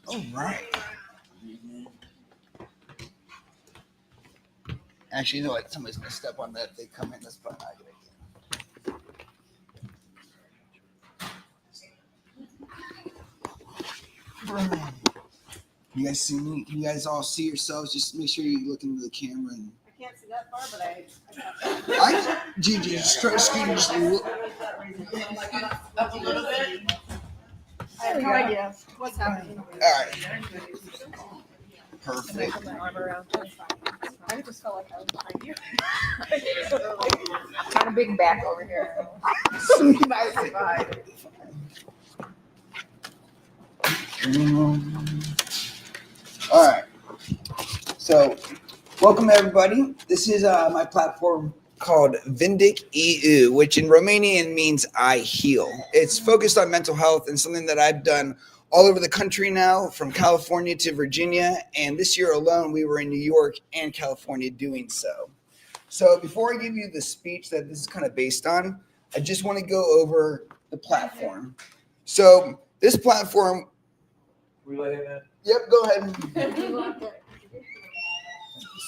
All right. Actually, you know what? Somebody's going to step on that if they come in. That's probably not a good idea. You guys see me? Can you guys all see yourselves? Just make sure you look into the camera. And I can't see that far, but Gigi, just try to scoot just a little. up a little bit. I have no idea what's happening. All right. Perfect. Put my arm around you. I just felt like I was behind you. Got a big back over here. You might survive. All right. So, welcome everybody. This is my platform called Vindec Eu, which in Romanian means I heal. It's focused on mental health and something that I've done all over the country now, from California to Virginia. And this year alone, we were in New York and California doing so. So before I give you the speech that this is kind of based on, I just want to go over the platform. So this platform. We let him in? Yep, go ahead. Thank you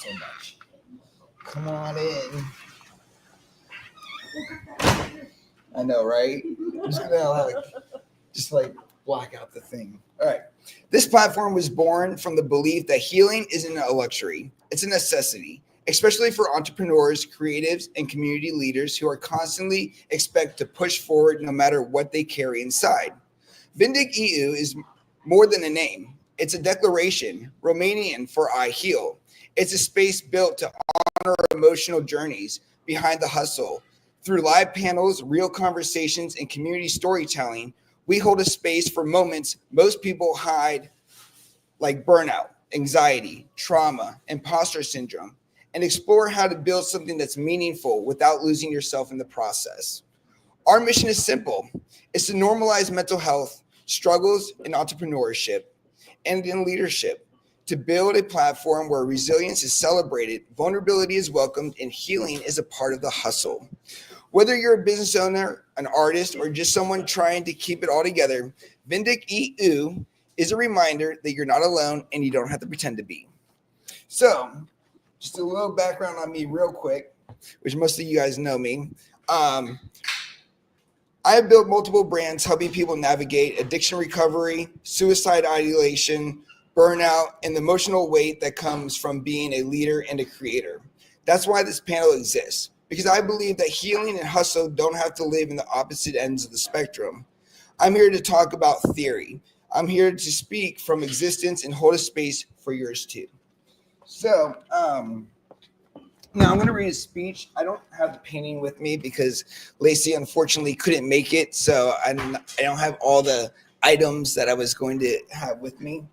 so much. Come on in. I know, right? I'm just gonna like block out the thing. All right. This platform was born from the belief that healing isn't a luxury; it's a necessity, especially for entrepreneurs, creatives, and community leaders who are constantly expected to push forward no matter what they carry inside. Vindec Eu is more than a name. It's a declaration, Romanian for I heal. It's a space built to honor emotional journeys behind the hustle. Through live panels, real conversations, and community storytelling, we hold a space for moments most people hide, like burnout, anxiety, trauma, imposter syndrome, and explore how to build something that's meaningful without losing yourself in the process. Our mission is simple. It's to normalize mental health, struggles in entrepreneurship, and in leadership, to build a platform where resilience is celebrated, vulnerability is welcomed, and healing is a part of the hustle. Whether you're a business owner, an artist, or just someone trying to keep it all together, Vindec Eu is a reminder that you're not alone and you don't have to pretend to be. So, just a little background on me real quick, which most of you guys know me. I have built multiple brands helping people navigate addiction recovery, suicide ideation, burnout, and the emotional weight that comes from being a leader and a creator. That's why this panel exists, because I believe that healing and hustle don't have to live in the opposite ends of the spectrum. I'm here to talk about theory. I'm here to speak from existence and hold a space for yours too. So, now I'm going to read a speech. I don't have the painting with me because Lacey unfortunately couldn't make it, so I don't have all the items that I was going to have with me.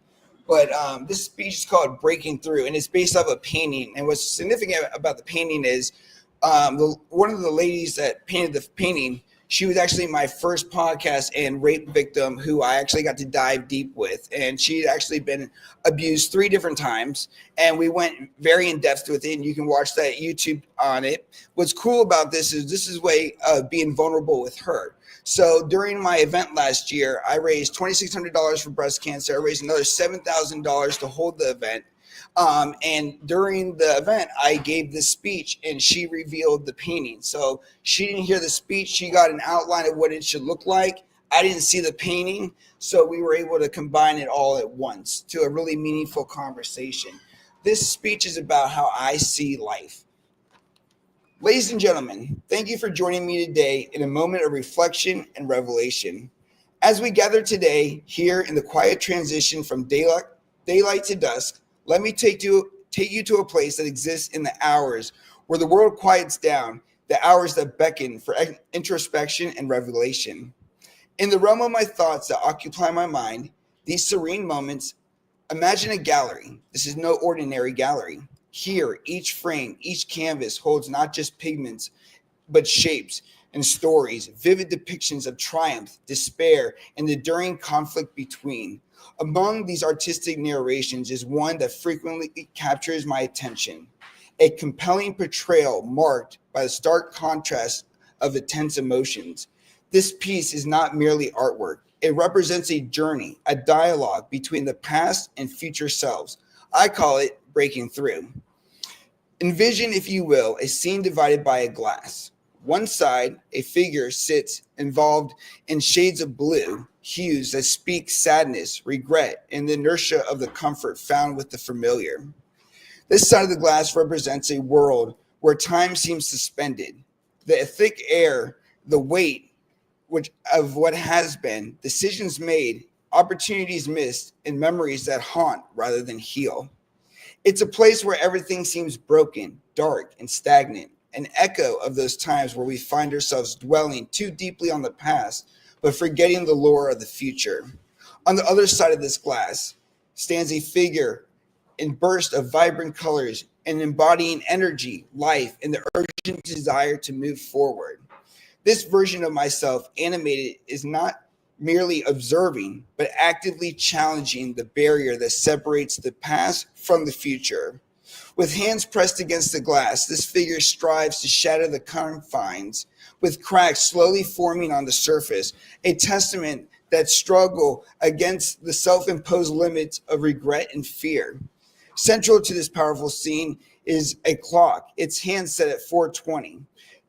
But this speech is called Breaking Through, and it's based off a painting. And what's significant about the painting is one of the ladies that painted the painting, she was actually my first podcast and rape victim who I actually got to dive deep with. And she'd actually been abused 3 different times. And we went very in depth with it. And you can watch that YouTube on it. What's cool about this is a way of being vulnerable with her. So during my event last year, I raised $2,600 for breast cancer. I raised another $7,000 to hold the event. And during the event, I gave this speech and she revealed the painting. So she didn't hear the speech. She got an outline of what it should look like. I didn't see the painting. So we were able to combine it all at once to a really meaningful conversation. This speech is about how I see life. Ladies and gentlemen, thank you for joining me today in a moment of reflection and revelation. As we gather today here in the quiet transition from daylight to dusk, let me take you to a place that exists in the hours where the world quiets down, the hours that beckon for introspection and revelation. In the realm of my thoughts that occupy my mind, these serene moments, imagine a gallery. This is no ordinary gallery. Here, each frame, each canvas holds not just pigments, but shapes and stories, vivid depictions of triumph, despair, and the enduring conflict between. Among these artistic narrations is one that frequently captures my attention, a compelling portrayal marked by the stark contrast of intense emotions. This piece is not merely artwork. It represents a journey, a dialogue between the past and future selves. I call it breaking through. Envision, if you will, a scene divided by a glass. One side, a figure sits involved in shades of blue, hues that speak sadness, regret, and the inertia of the comfort found with the familiar. This side of the glass represents a world where time seems suspended. The thick air, the weight of what has been, decisions made, opportunities missed, and memories that haunt rather than heal. It's a place where everything seems broken, dark, and stagnant, an echo of those times where we find ourselves dwelling too deeply on the past, but forgetting the lore of the future. On the other side of this glass stands a figure in burst of vibrant colors and embodying energy, life, and the urgent desire to move forward. This version of myself animated is not merely observing, but actively challenging the barrier that separates the past from the future. With hands pressed against the glass, this figure strives to shatter the confines, with cracks slowly forming on the surface, a testament that struggle against the self-imposed limits of regret and fear. Central to this powerful scene is a clock, its hand set at 4:20.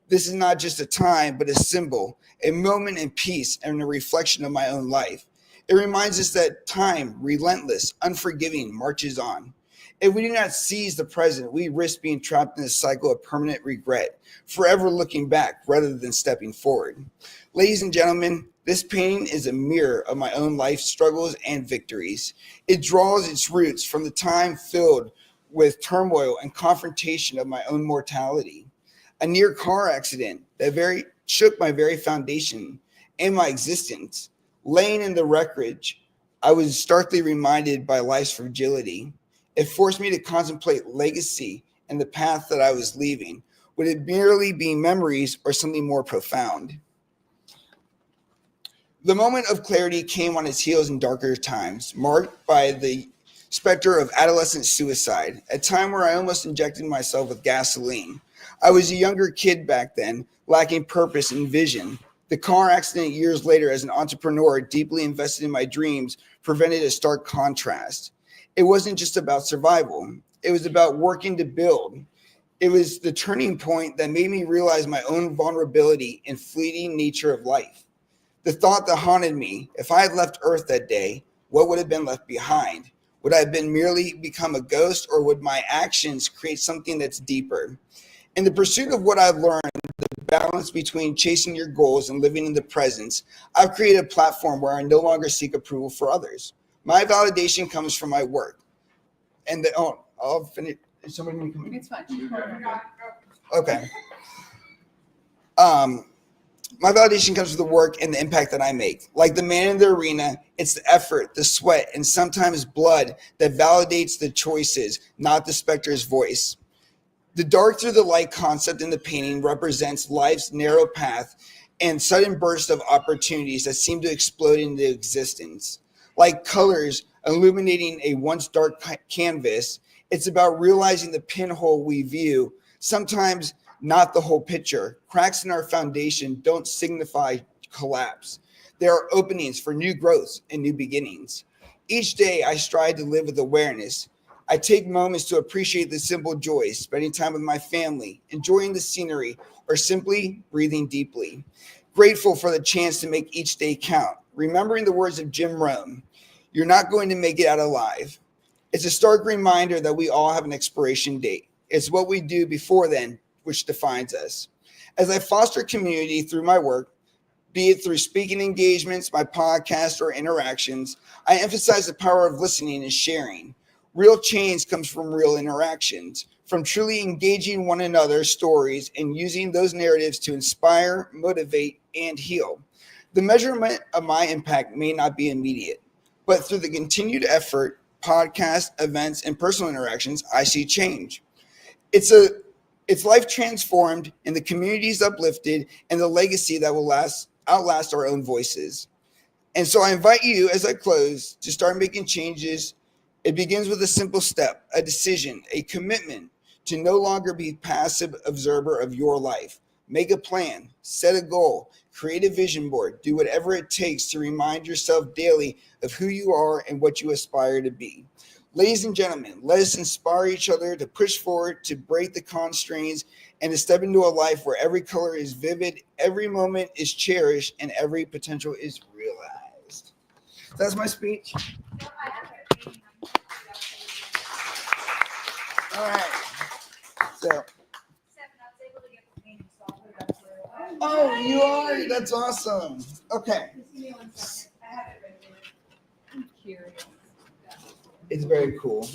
This is not just a time, but a symbol, a moment in peace and a reflection of my own life. It reminds us that time, relentless, unforgiving, marches on. If we do not seize the present, we risk being trapped in a cycle of permanent regret, forever looking back rather than stepping forward. Ladies and gentlemen, this painting is a mirror of my own life struggles and victories. It draws its roots from the time filled with turmoil and confrontation of my own mortality. A near car accident that shook my very foundation and my existence. Laying in the wreckage, I was starkly reminded by life's fragility. It forced me to contemplate legacy and the path that I was leaving. Would it merely be memories or something more profound? The moment of clarity came on its heels in darker times, marked by the specter of adolescent suicide, a time where I almost injected myself with gasoline. I was a younger kid back then, lacking purpose and vision. The car accident years later as an entrepreneur deeply invested in my dreams prevented a stark contrast. It wasn't just about survival. It was about working to build. It was the turning point that made me realize my own vulnerability and fleeting nature of life. The thought that haunted me, if I had left Earth that day, what would have been left behind? Would I have been merely become a ghost, or would my actions create something that's deeper? In the pursuit of what I've learned, the balance between chasing your goals and living in the presence, I've created a platform where I no longer seek approval for others. My validation comes from my work. And I'll finish. Is somebody going to come in? It's fine. Okay. My validation comes from the work and the impact that I make. Like the man in the arena, it's the effort, the sweat, and sometimes blood that validates the choices, not the specter's voice. The dark through the light concept in the painting represents life's narrow path and sudden burst of opportunities that seem to explode into existence. Like colors illuminating a once dark canvas, it's about realizing the pinhole we view, sometimes not the whole picture. Cracks in our foundation don't signify collapse. There are openings for new growths and new beginnings. Each day I strive to live with awareness. I take moments to appreciate the simple joys, spending time with my family, enjoying the scenery, or simply breathing deeply. Grateful for the chance to make each day count. Remembering the words of Jim Rohn, you're not going to make it out alive. It's a stark reminder that we all have an expiration date. It's what we do before then which defines us. As I foster community through my work, be it through speaking engagements, my podcast, or interactions, I emphasize the power of listening and sharing. Real change comes from real interactions, from truly engaging one another's stories and using those narratives to inspire, motivate, and heal. The measurement of my impact may not be immediate, but through the continued effort, podcasts, events, and personal interactions, I see change. It's life transformed, and the communities uplifted, and the legacy that will outlast our own voices. And so I invite you, as I close, to start making changes. It begins with a simple step, a decision, a commitment to no longer be passive observer of your life, Make a plan, set a goal, create a vision board, do whatever it takes to remind yourself daily of who you are and what you aspire to be. Ladies and gentlemen, let us inspire each other to push forward, to break the constraints, and to step into a life where every color is vivid, every moment is cherished, and every potential is realized. That's my speech. All right. So, oh, you are? That's awesome. Okay. I'm curious. It's very cool.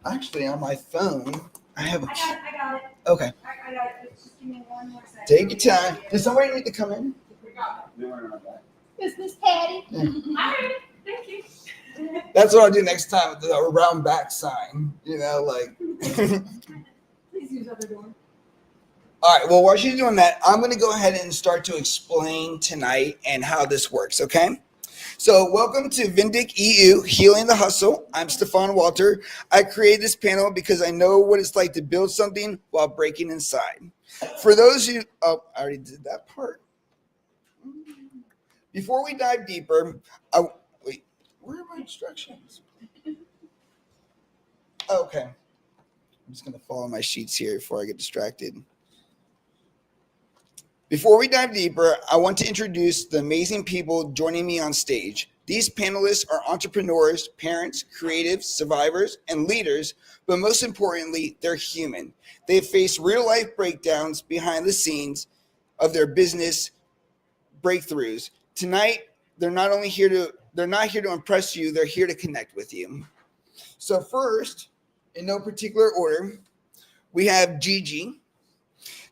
Actually, on my phone, I have a. I got it. Okay. I got it. Just give me one more second. Take your time. Does somebody need to come in? Is this Patty? Yeah. All right. Thank you. That's what I'll do next time with the round back sign. You know, like. Please use other door. All right. Well, while she's doing that, I'm going to go ahead and start to explain tonight and how this works. Okay. So, welcome to Vindec Eu, Healing the Hustle. I'm Stefan Walter. I created this panel because I know what it's like to build something while breaking inside. For those who, I already did that part. Before we dive deeper, wait, where are my instructions? Okay. I'm just going to follow my sheets here before I get distracted. Before we dive deeper, I want to introduce the amazing people joining me on stage. These panelists are entrepreneurs, parents, creatives, survivors, and leaders, but most importantly, they're human. They have faced real-life breakdowns behind the scenes of their business breakthroughs. Tonight, they're not here to impress you, they're here to connect with you. So first, in no particular order, we have Gigi.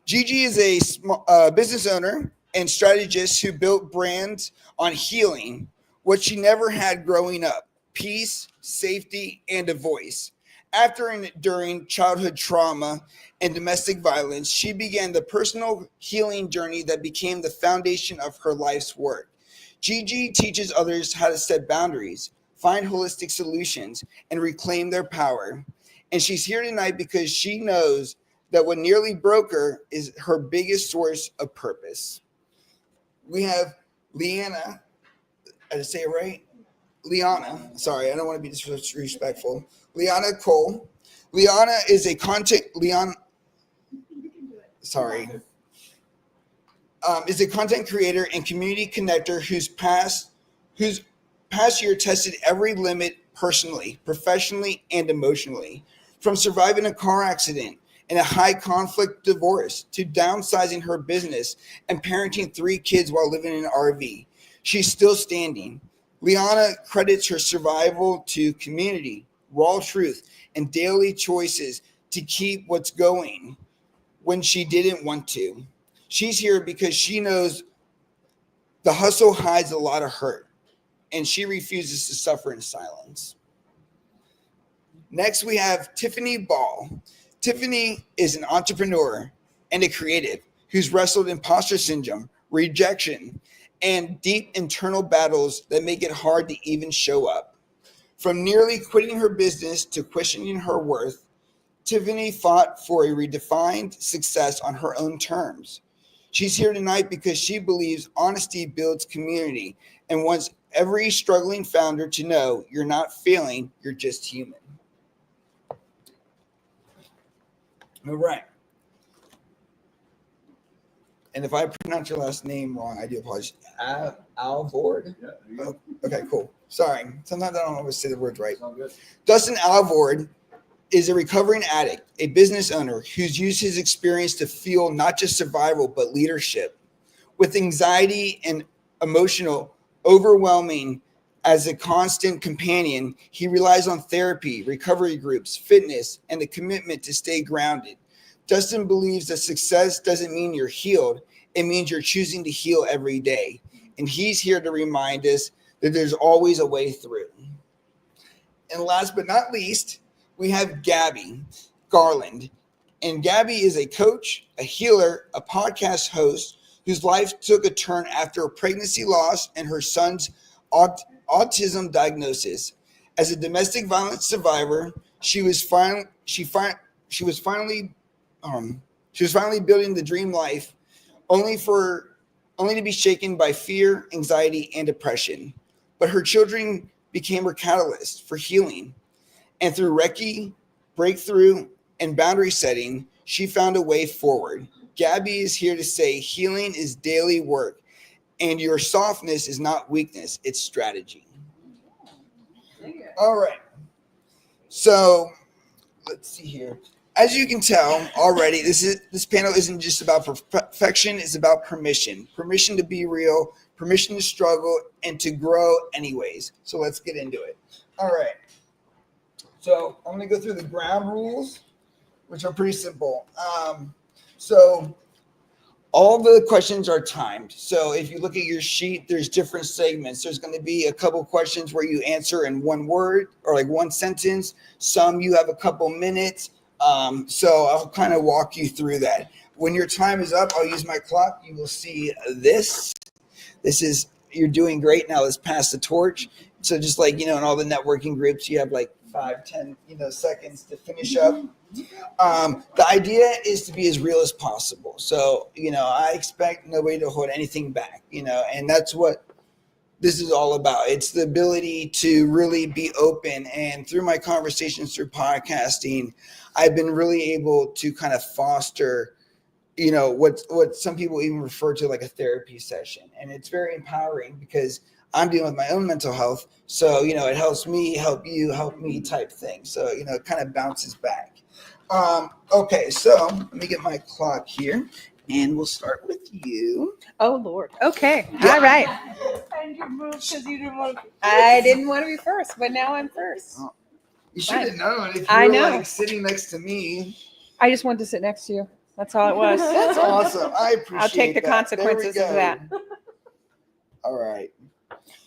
Gigi is a business owner and strategist who built brands on healing, what she never had growing up: peace, safety, and a voice. After and during childhood trauma and domestic violence, she began the personal healing journey that became the foundation of her life's work. Gigi teaches others how to set boundaries, find holistic solutions, and reclaim their power. And she's here tonight because she knows that what nearly broke her is her biggest source of purpose. We have Leanna. Did I say it right? Liana. Sorry, I don't want to be disrespectful. Liana Cole. Liana is a content. Sorry. Is a content creator and community connector whose past year tested every limit personally, professionally, and emotionally. From surviving a car accident and a high conflict divorce to downsizing her business and parenting 3 kids while living in an RV, she's still standing. Liana credits her survival to community, raw truth, and daily choices to keep what's going when she didn't want to. She's here because she knows the hustle hides a lot of hurt, and she refuses to suffer in silence. Next, we have Tiffany Ball. Tiffany is an entrepreneur and a creative who's wrestled imposter syndrome, rejection, and deep internal battles that make it hard to even show up. From nearly quitting her business to questioning her worth, Tiffany fought for a redefined success on her own terms. She's here tonight because she believes honesty builds community and wants every struggling founder to know you're not failing, you're just human. All right. And if I pronounce your last name wrong, I do apologize. Alvord? Yeah, there you go. Okay, cool. Sorry. Sometimes I don't always say the words right. It's all good. Dustin Alvord is a recovering addict, a business owner who's used his experience to fuel not just survival, but leadership. With anxiety and emotional overwhelming as a constant companion, he relies on therapy, recovery groups, fitness, and the commitment to stay grounded. Dustin believes that success doesn't mean you're healed. It means you're choosing to heal every day. And he's here to remind us that there's always a way through. And last but not least, we have Gabby Garland. And Gabby is a coach, a healer, a podcast host whose life took a turn after a pregnancy loss and her son's autism diagnosis. As a domestic violence survivor, she was finally She was finally building the dream life, only to be shaken by fear, anxiety, and depression. But her children became her catalyst for healing. And through Reiki, breakthrough, and boundary setting, she found a way forward. Gabby is here to say healing is daily work, and your softness is not weakness, it's strategy. All right. So let's see here. As you can tell already, this panel isn't just about perfection, it's about permission. Permission to be real, permission to struggle, and to grow anyways. So let's get into it. All right. So I'm going to go through the ground rules, which are pretty simple. So all the questions are timed. So if you look at your sheet, there's different segments. There's going to be a couple questions where you answer in one word or like one sentence. Some you have a couple minutes. So I'll kind of walk you through that. When your time is up, I'll use my clock. You will see this. This is, you're doing great. Now let's pass the torch. So just like, in all the networking groups, you have like 5-10 seconds to finish up. The idea is to be as real as possible. So I expect nobody to hold anything back, and that's what this is all about. It's the ability to really be open. And through my conversations through podcasting, I've been really able to kind of foster what some people even refer to like a therapy session. And it's very empowering because I'm dealing with my own mental health. So, it helps me, help you, help me type thing. So, it kind of bounces back. Okay, so let me get my clock here and we'll start with you. Oh, Lord. Okay. Yeah. All right. And you moved because you didn't want to. I didn't want to be first, but now I'm first. You should have known if you I were know. like sitting next to me. I just wanted to sit next to you. That's all it was. That's awesome. I appreciate I'll take the that. consequences There of we that. go. All right.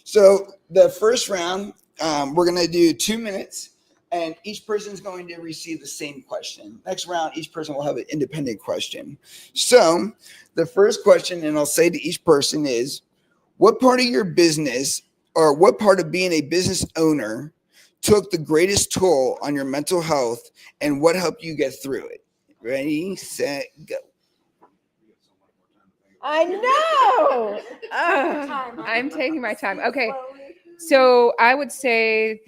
So the first round, we're going to do 2 minutes, and each person is going to receive the same question. Next round, each person will have an independent question. So the first question, and I'll say to each person is, what part of your business or what part of being a business owner took the greatest toll on your mental health, and what helped you get through it? Ready, set, go. I know. I'm taking my time. Okay. So I would say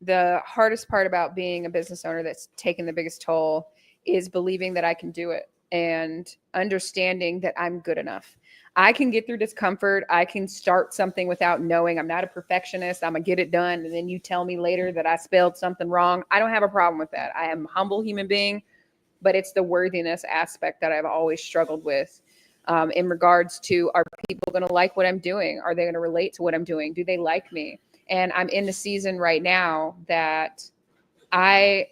the hardest part about being a business owner that's taken the biggest toll is believing that I can do it and understanding that I'm good enough. I can get through discomfort. I can start something without knowing. I'm not a perfectionist. I'm going to get it done. And then you tell me later that I spelled something wrong. I don't have a problem with that. I am a humble human being, but it's the worthiness aspect that I've always struggled with in regards to, are people going to like what I'm doing? Are they going to relate to what I'm doing? Do they like me? And I'm in the season right now that I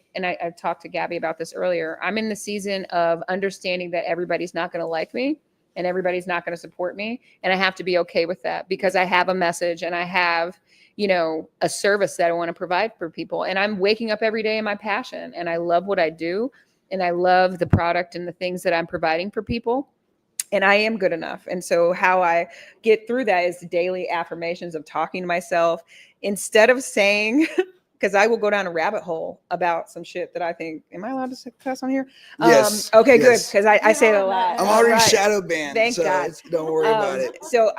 talked to Gabby about this earlier. I'm in the season of understanding that everybody's not going to like me and everybody's not going to support me. And I have to be okay with that because I have a message and I have, a service that I want to provide for people. And I'm waking up every day in my passion and I love what I do. And I love the product and the things that I'm providing for people. And I am good enough. And so how I get through that is daily affirmations of talking to myself instead of saying, because I will go down a rabbit hole about some shit that I think, am I allowed to cuss on here? Yes. Okay, yes. good. Because I say it a lot. I'm already Right. shadow banned. Thank so God. Don't worry about it. So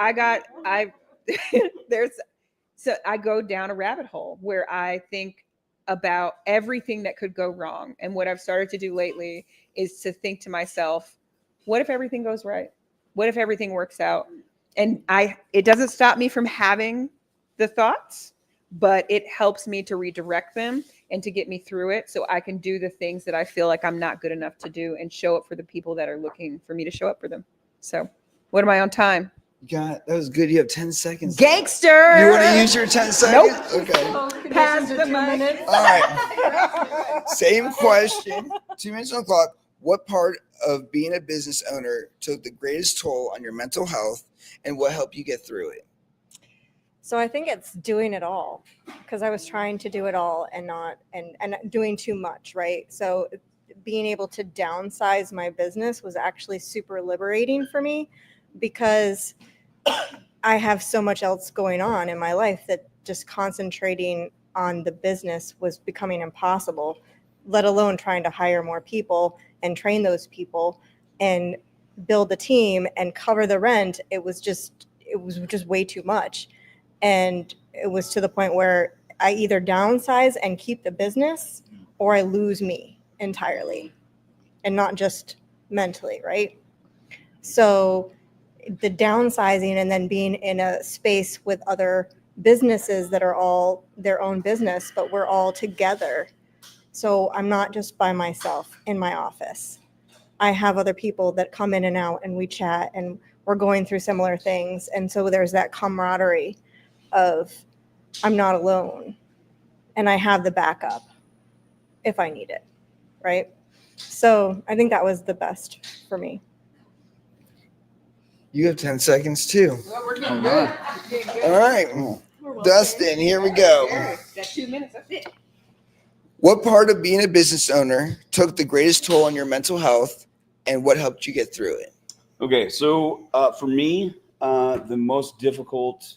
I go down a rabbit hole where I think about everything that could go wrong. And what I've started to do lately is to think to myself, what if everything goes right? What if everything works out? And it doesn't stop me from having the thoughts, but it helps me to redirect them and to get me through it so I can do the things that I feel like I'm not good enough to do and show up for the people that are looking for me to show up for them. So what am I on time? God, that was good. You have 10 seconds. Gangster. You want to use your 10 seconds? Nope. Okay. Pass the mic. All right. Same question. 2 minutes on the clock. What part of being a business owner took the greatest toll on your mental health, and what helped you get through it? So I think it's doing it all, because I was trying to do it all and not and doing too much, right? So being able to downsize my business was actually super liberating for me, because I have so much else going on in my life that just concentrating on the business was becoming impossible, let alone trying to hire more people and train those people and build the team and cover the rent, it was just way too much. And it was to the point where I either downsize and keep the business, or I lose me entirely, and not just mentally, right? So the downsizing and then being in a space with other businesses that are all their own business, but we're all together. So I'm not just by myself in my office. I have other people that come in and out, and we chat, and we're going through similar things. And so there's that camaraderie of I'm not alone, and I have the backup if I need it, right? So I think that was the best for me. You have 10 seconds too. Well, we're getting All good. right. We're getting good. All right. We're well Dustin, here we go. Got 2 minutes. That's it. What part of being a business owner took the greatest toll on your mental health, and what helped you get through it? Okay, so for me, the most difficult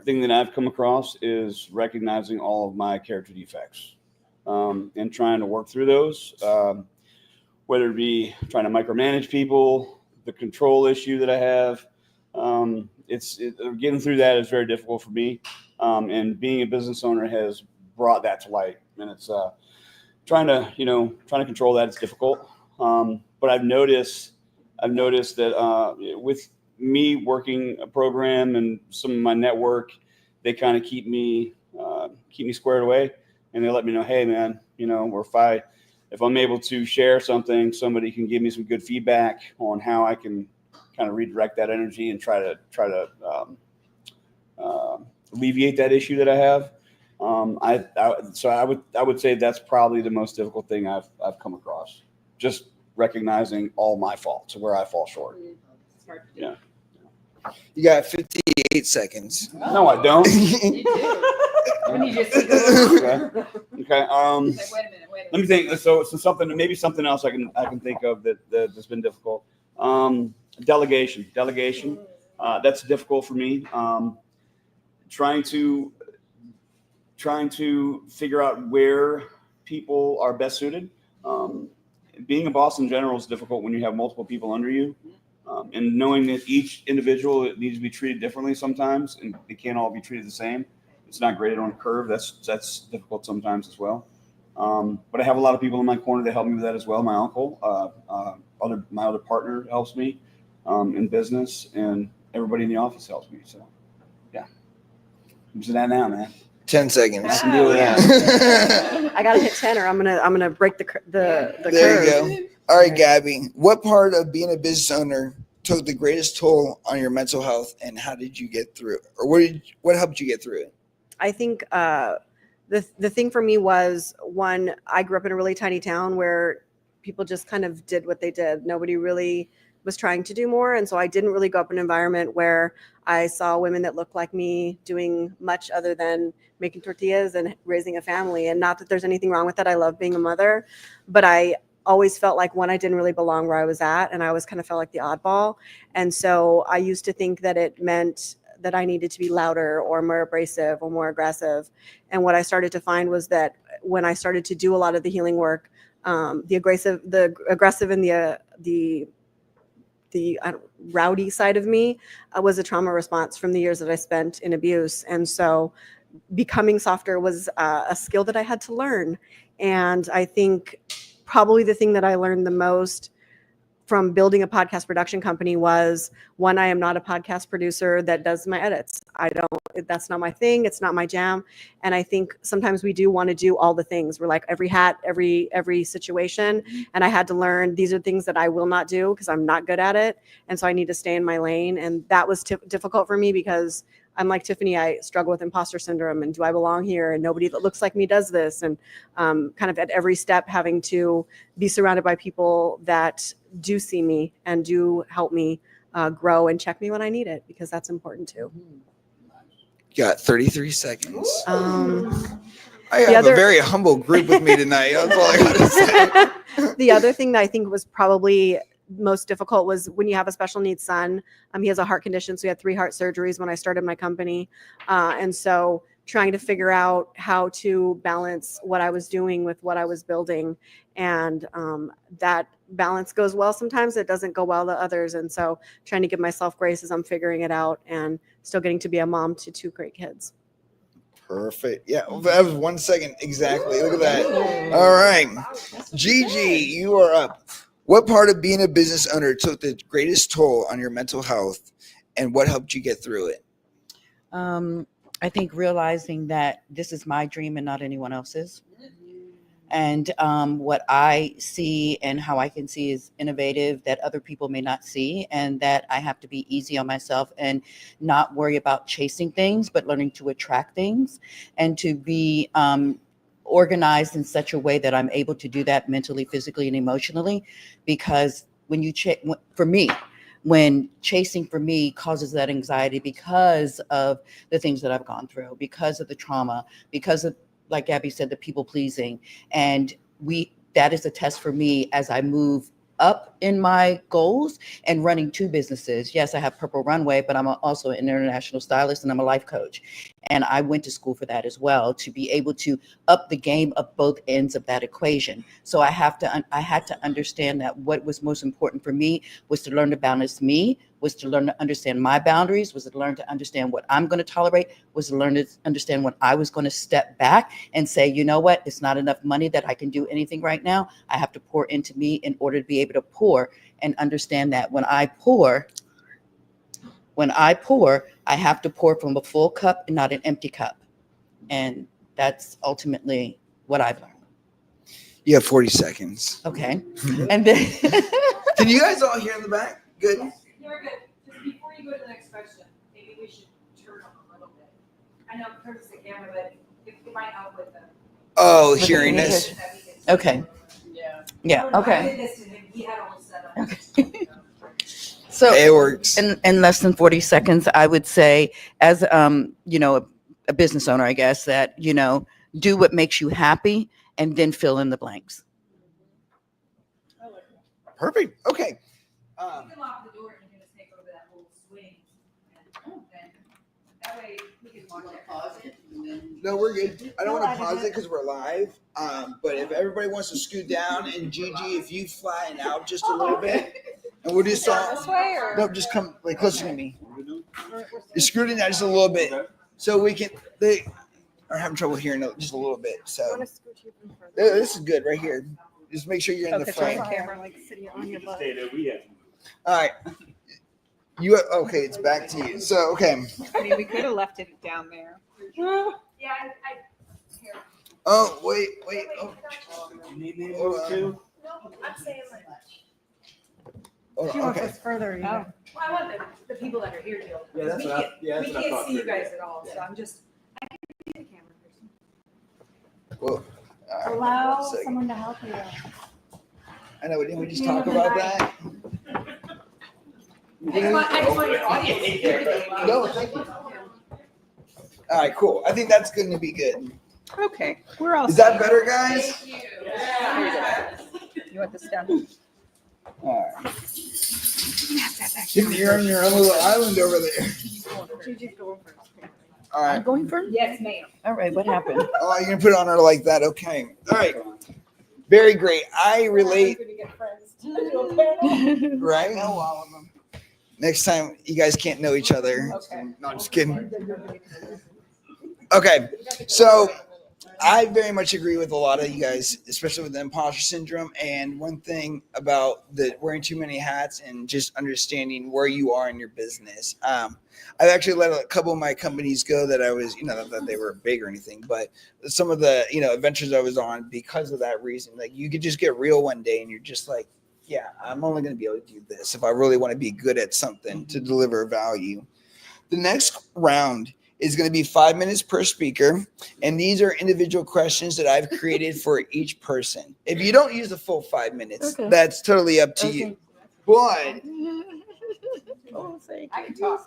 thing that I've come across is recognizing all of my character defects and trying to work through those, whether it be trying to micromanage people, the control issue that I have. Getting through that is very difficult for me, and being a business owner has brought that to light. And it's trying to control that. It's difficult, but I've noticed that with me working a program and some of my network, they kind of keep me squared away, and they let me know, hey man, or if I'm able to share something, somebody can give me some good feedback on how I can kind of redirect that energy and try to alleviate that issue that I have. So I would say that's probably the most difficult thing I've come across. Just recognizing all my faults, where I fall short. Yeah. You got 58 seconds. No, I don't. You do. When you just go, Okay. like, wait a minute. Let me think. So something else I can think of that's been difficult. Delegation. That's difficult for me. Trying to figure out where people are best suited. Being a boss in general is difficult when you have multiple people under you, and knowing that each individual needs to be treated differently sometimes, and they can't all be treated the same. It's not graded on a curve. That's difficult sometimes as well. But I have a lot of people in my corner that help me with that as well. My uncle, my other partner helps me in business, and everybody in the office helps me. So, yeah, I'm just that now, man. 10 seconds. I can deal with that. I gotta hit 10 or I'm gonna break the There curve. you go. All right, Gabby. What part of being a business owner took the greatest toll on your mental health, and how did you get through it? Or what helped you get through it? I think the thing for me was, one, I grew up in a really tiny town where people just kind of did what they did. Nobody really was trying to do more. And so I didn't really grow up in an environment where I saw women that looked like me doing much other than making tortillas and raising a family. And not that there's anything wrong with that. I love being a mother, but I always felt like, one, I didn't really belong where I was at, and I always kind of felt like the oddball. And so I used to think that it meant that I needed to be louder or more abrasive or more aggressive. And what I started to find was that when I started to do a lot of the healing work, the aggressive and the rowdy side of me was a trauma response from the years that I spent in abuse. And so becoming softer was a skill that I had to learn. And I think probably the thing that I learned the most from building a podcast production company was, one, I am not a podcast producer that does my edits. That's not my thing. It's not my jam. And I think sometimes we do want to do all the things. We're like every hat, every situation. And I had to learn these are things that I will not do because I'm not good at it. And so I need to stay in my lane. And that was difficult for me because I'm like Tiffany, I struggle with imposter syndrome and do I belong here? And nobody that looks like me does this. And kind of at every step having to be surrounded by people that do see me and do help me grow and check me when I need it, because that's important too. You got 33 seconds. Um, I have a very humble group with me tonight. That's all I gotta say. The other thing that I think was probably most difficult was when you have a special needs son. He has a heart condition, so he had 3 heart surgeries when I started my company. And so trying to figure out how to balance what I was doing with what I was building. And that balance goes well sometimes, it doesn't go well to others. And so trying to give myself grace as I'm figuring it out and still getting to be a mom to 2 great kids. Perfect. Yeah, that was 1 second exactly. Look at that. All right, Gigi, you are up. What part of being a business owner took the greatest toll on your mental health, and what helped you get through it? I think realizing that this is my dream and not anyone else's. And what I see and how I can see is innovative that other people may not see, and that I have to be easy on myself and not worry about chasing things, but learning to attract things and to be organized in such a way that I'm able to do that mentally, physically, and emotionally. Because when you for me, when chasing for me causes that anxiety because of the things that I've gone through, because of the trauma, because of, like Gabby said, the people pleasing. And that is a test for me as I move up in my goals and running 2 businesses. Yes, I have Purple Runway, but I'm also an international stylist and I'm a life coach. And I went to school for that as well, to be able to up the game of both ends of that equation. So I had to understand that what was most important for me was to learn to balance me, was to learn to understand my boundaries, was to learn to understand what I'm going to tolerate, was to learn to understand when I was going to step back and say, you know what, it's not enough money that I can do anything right now. I have to pour into me in order to be able to pour, and understand that when I pour, I have to pour from a full cup and not an empty cup. And that's ultimately what I've learned. You have 40 seconds. Okay. And then Can you guys all hear in the back? Good. You're good. Just before you go to the next question, maybe we should turn up a little bit. I know Curtis the camera, but it might help with them. Oh, hearing this. Okay. Yeah. I Okay. did this to him. He had all set up. Okay. So It works. in less than 40 seconds, I would say, as a business owner, I guess, that do what makes you happy and then fill in the blanks. Perfect. Okay. You can lock the door and you can just take over that whole swing. And that way we can watch it. No, we're good. I don't want to pause it because we're live. But if everybody wants to scoot down, and Gigi, if you flatten out just a little bit, and we'll just This way or? no, just come like closer to me. You're scooting out just a little bit, so we can. They are having trouble hearing just a little bit. I So want to scoot you from further. this is good right here. Just make sure you're in the Okay, front. sorry. Camera like sitting on your butt. Stay there, we have. All right. Okay, it's back to you. So okay. I mean, we could have left it down there. Yeah, here. Oh wait. Oh, You need me to Hold move on. too? No, I'm saying like. hold She on, wants okay. us further. even. Oh. Well, I want the people that are here to. Yeah, that's what I- yeah, that's We what I can't thought see you too. guys at all, so I'm just. I can see the camera person. Well, all right. Allow One second. someone to help you. I know. Didn't we just talk about that? I just want your audience. No, thank you. All right, cool. I think that's going to be good. Okay, we're all Is that set. better, guys? Thank you. You want this down? All right. You're on your own little island over there. Gigi's going first. All I'm right. going first? Yes, ma'am. All right. What happened? Oh, you're going to put it on her like that. Okay. All right. Very great. I relate, We're gonna get friends to do a panel. right? all of them. Next time you guys can't know each other. Okay. No, I'm just kidding. Okay. So I very much agree with a lot of you guys, especially with the imposter syndrome. And one thing about the wearing too many hats and just understanding where you are in your business. I've actually let a couple of my companies go that I was, not that they were big or anything, but some of the, adventures I was on because of that reason. Like you could just get real one day and you're just like, yeah, I'm only going to be able to do this if I really want to be good at something to deliver value. The next round is going to be 5 minutes per speaker. And these are individual questions that I've created for each person. If you don't use the full 5 minutes, Okay. that's totally up to you. But I can talk.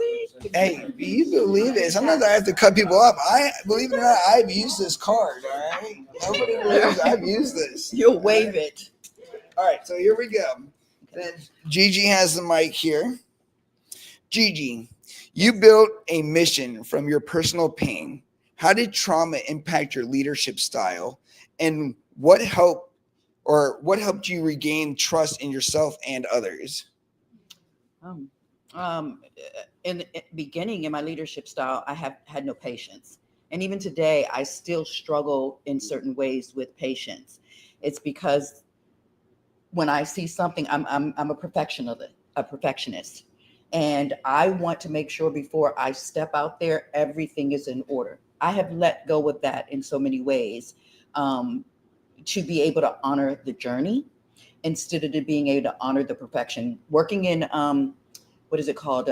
hey, do you believe it? Sometimes I have to cut people up. Believe it or not, I've used this card. All right. Nobody believes I've used this. You'll wave it. All right. So here we go. Then Gigi has the mic here. Gigi, you built a mission from your personal pain. How did trauma impact your leadership style, and what helped you regain trust in yourself and others? In the beginning in my leadership style, I have had no patience. And even today, I still struggle in certain ways with patience. It's because when I see something, I'm a perfectionist. And I want to make sure before I step out there, everything is in order. I have let go of that in so many ways, to be able to honor the journey instead of being able to honor the perfection. Working in, what is it called?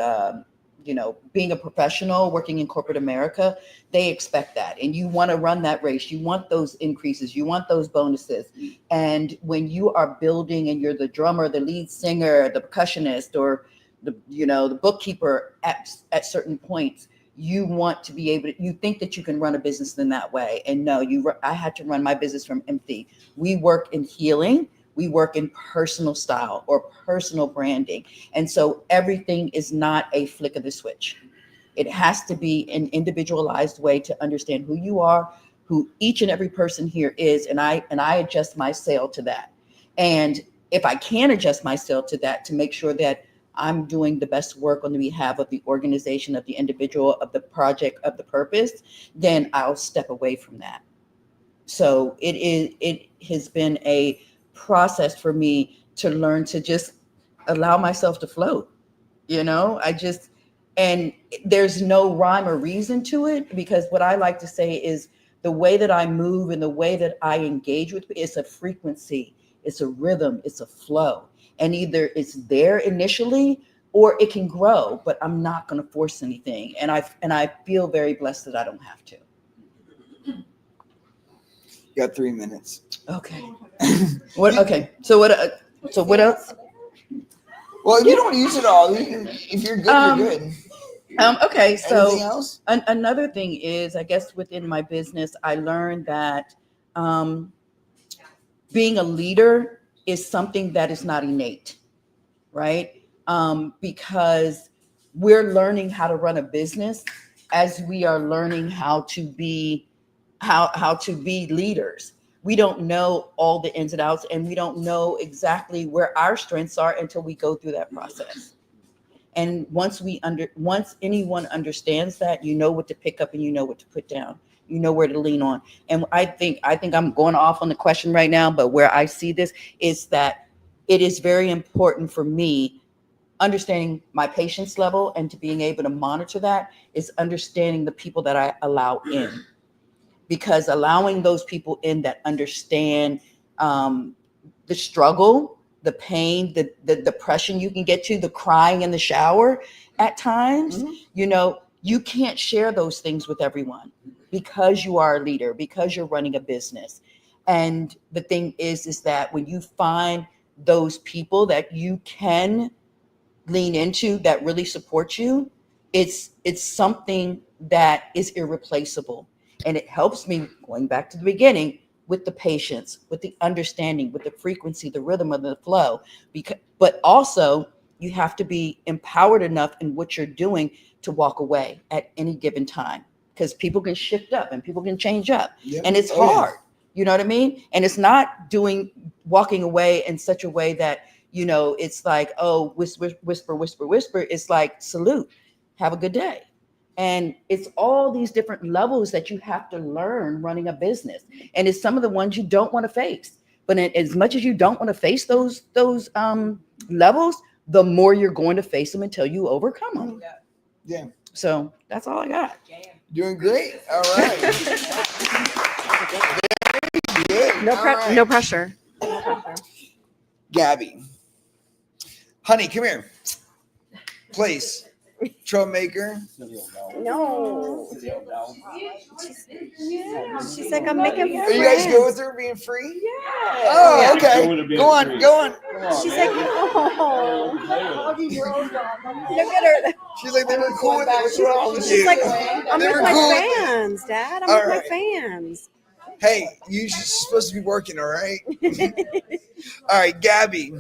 Being a professional, working in corporate America, they expect that. And you want to run that race. You want those increases. You want those bonuses. And when you are building and you're the drummer, the lead singer, the percussionist, or the bookkeeper at certain points, you want to be able to, you think that you can run a business in that way. And no, I had to run my business from empty. We work in healing. We work in personal style or personal branding. And so everything is not a flick of the switch. It has to be an individualized way to understand who you are, who each and every person here is. And I adjust my sail to that. And if I can adjust my sail to that, to make sure that I'm doing the best work on the behalf of the organization, of the individual, of the project, of the purpose, then I'll step away from that. So it has been a process for me to learn to just allow myself to float. And there's no rhyme or reason to it, because what I like to say is the way that I move and the way that I engage with it's a frequency, it's a rhythm, it's a flow. And either it's there initially or it can grow, but I'm not going to force anything. And I feel very blessed that I don't have to. You got 3 minutes. Okay. Okay. So what else? Well, you don't use it all. If you're good, you're good. Okay. So anything else? Another thing is, I guess within my business, I learned that being a leader is something that is not innate, right? Because we're learning how to run a business as we are learning how to be leaders. We don't know all the ins and outs, and we don't know exactly where our strengths are until we go through that process. And once anyone understands that, you know what to pick up and you know what to put down. You know where to lean on. And I think I'm going off on the question right now, but where I see this is that it is very important for me understanding my patience level, and to being able to monitor that is understanding the people that I allow in. Because allowing those people in that understand the struggle, the pain, the depression you can get to, the crying in the shower at times, you can't share those things with everyone because you are a leader, because you're running a business. And the thing is that when you find those people that you can lean into that really support you, it's something that is irreplaceable. And it helps me, going back to the beginning, with the patience, with the understanding, with the frequency, the rhythm of the flow. But also you have to be empowered enough in what you're doing to walk away at any given time, because people can shift up and people can change up. Yep. And it's hard. You know what I mean? And it's not walking away in such a way that, it's like, oh, whisper, whisper, whisper, whisper. It's like, salute, have a good day. And it's all these different levels that you have to learn running a business. And it's some of the ones you don't want to face. But as much as you don't want to face those levels, the more you're going to face them until you overcome them. Yeah. So that's all I got. Doing great. All right. Good. No pressure. Gabby. Honey, come here. Place. Troublemaker. No. She's like, I'm making Are friends. you guys good with her being free? Yeah. Oh, okay. Go on. She's like, oh. Look at her. She's like, they were cool with it. She's like, I'm with my fans, Dad. I'm with my fans. Hey, you're supposed to be working, all right? All right, Gabby.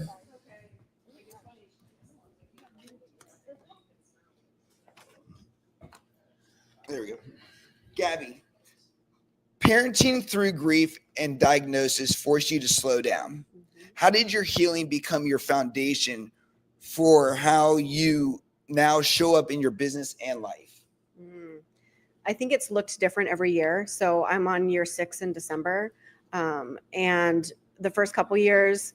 There we go. Gabby, Parenting through grief and diagnosis forced you to slow down. How did your healing become your foundation for how you now show up in your business and life? I think it's looked different every year. So I'm on year 6 in December. And the first couple years,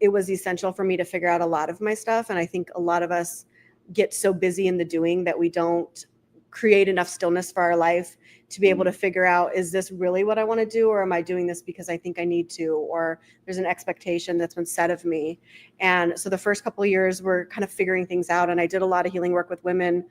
it was essential for me to figure out a lot of my stuff. And I think a lot of us get so busy in the doing that we don't create enough stillness for our life to be able to figure out, is this really what I want to do? Or am I doing this because I think I need to, or there's an expectation that's been set of me. And so the first couple of years were kind of figuring things out. And I did a lot of healing work with women.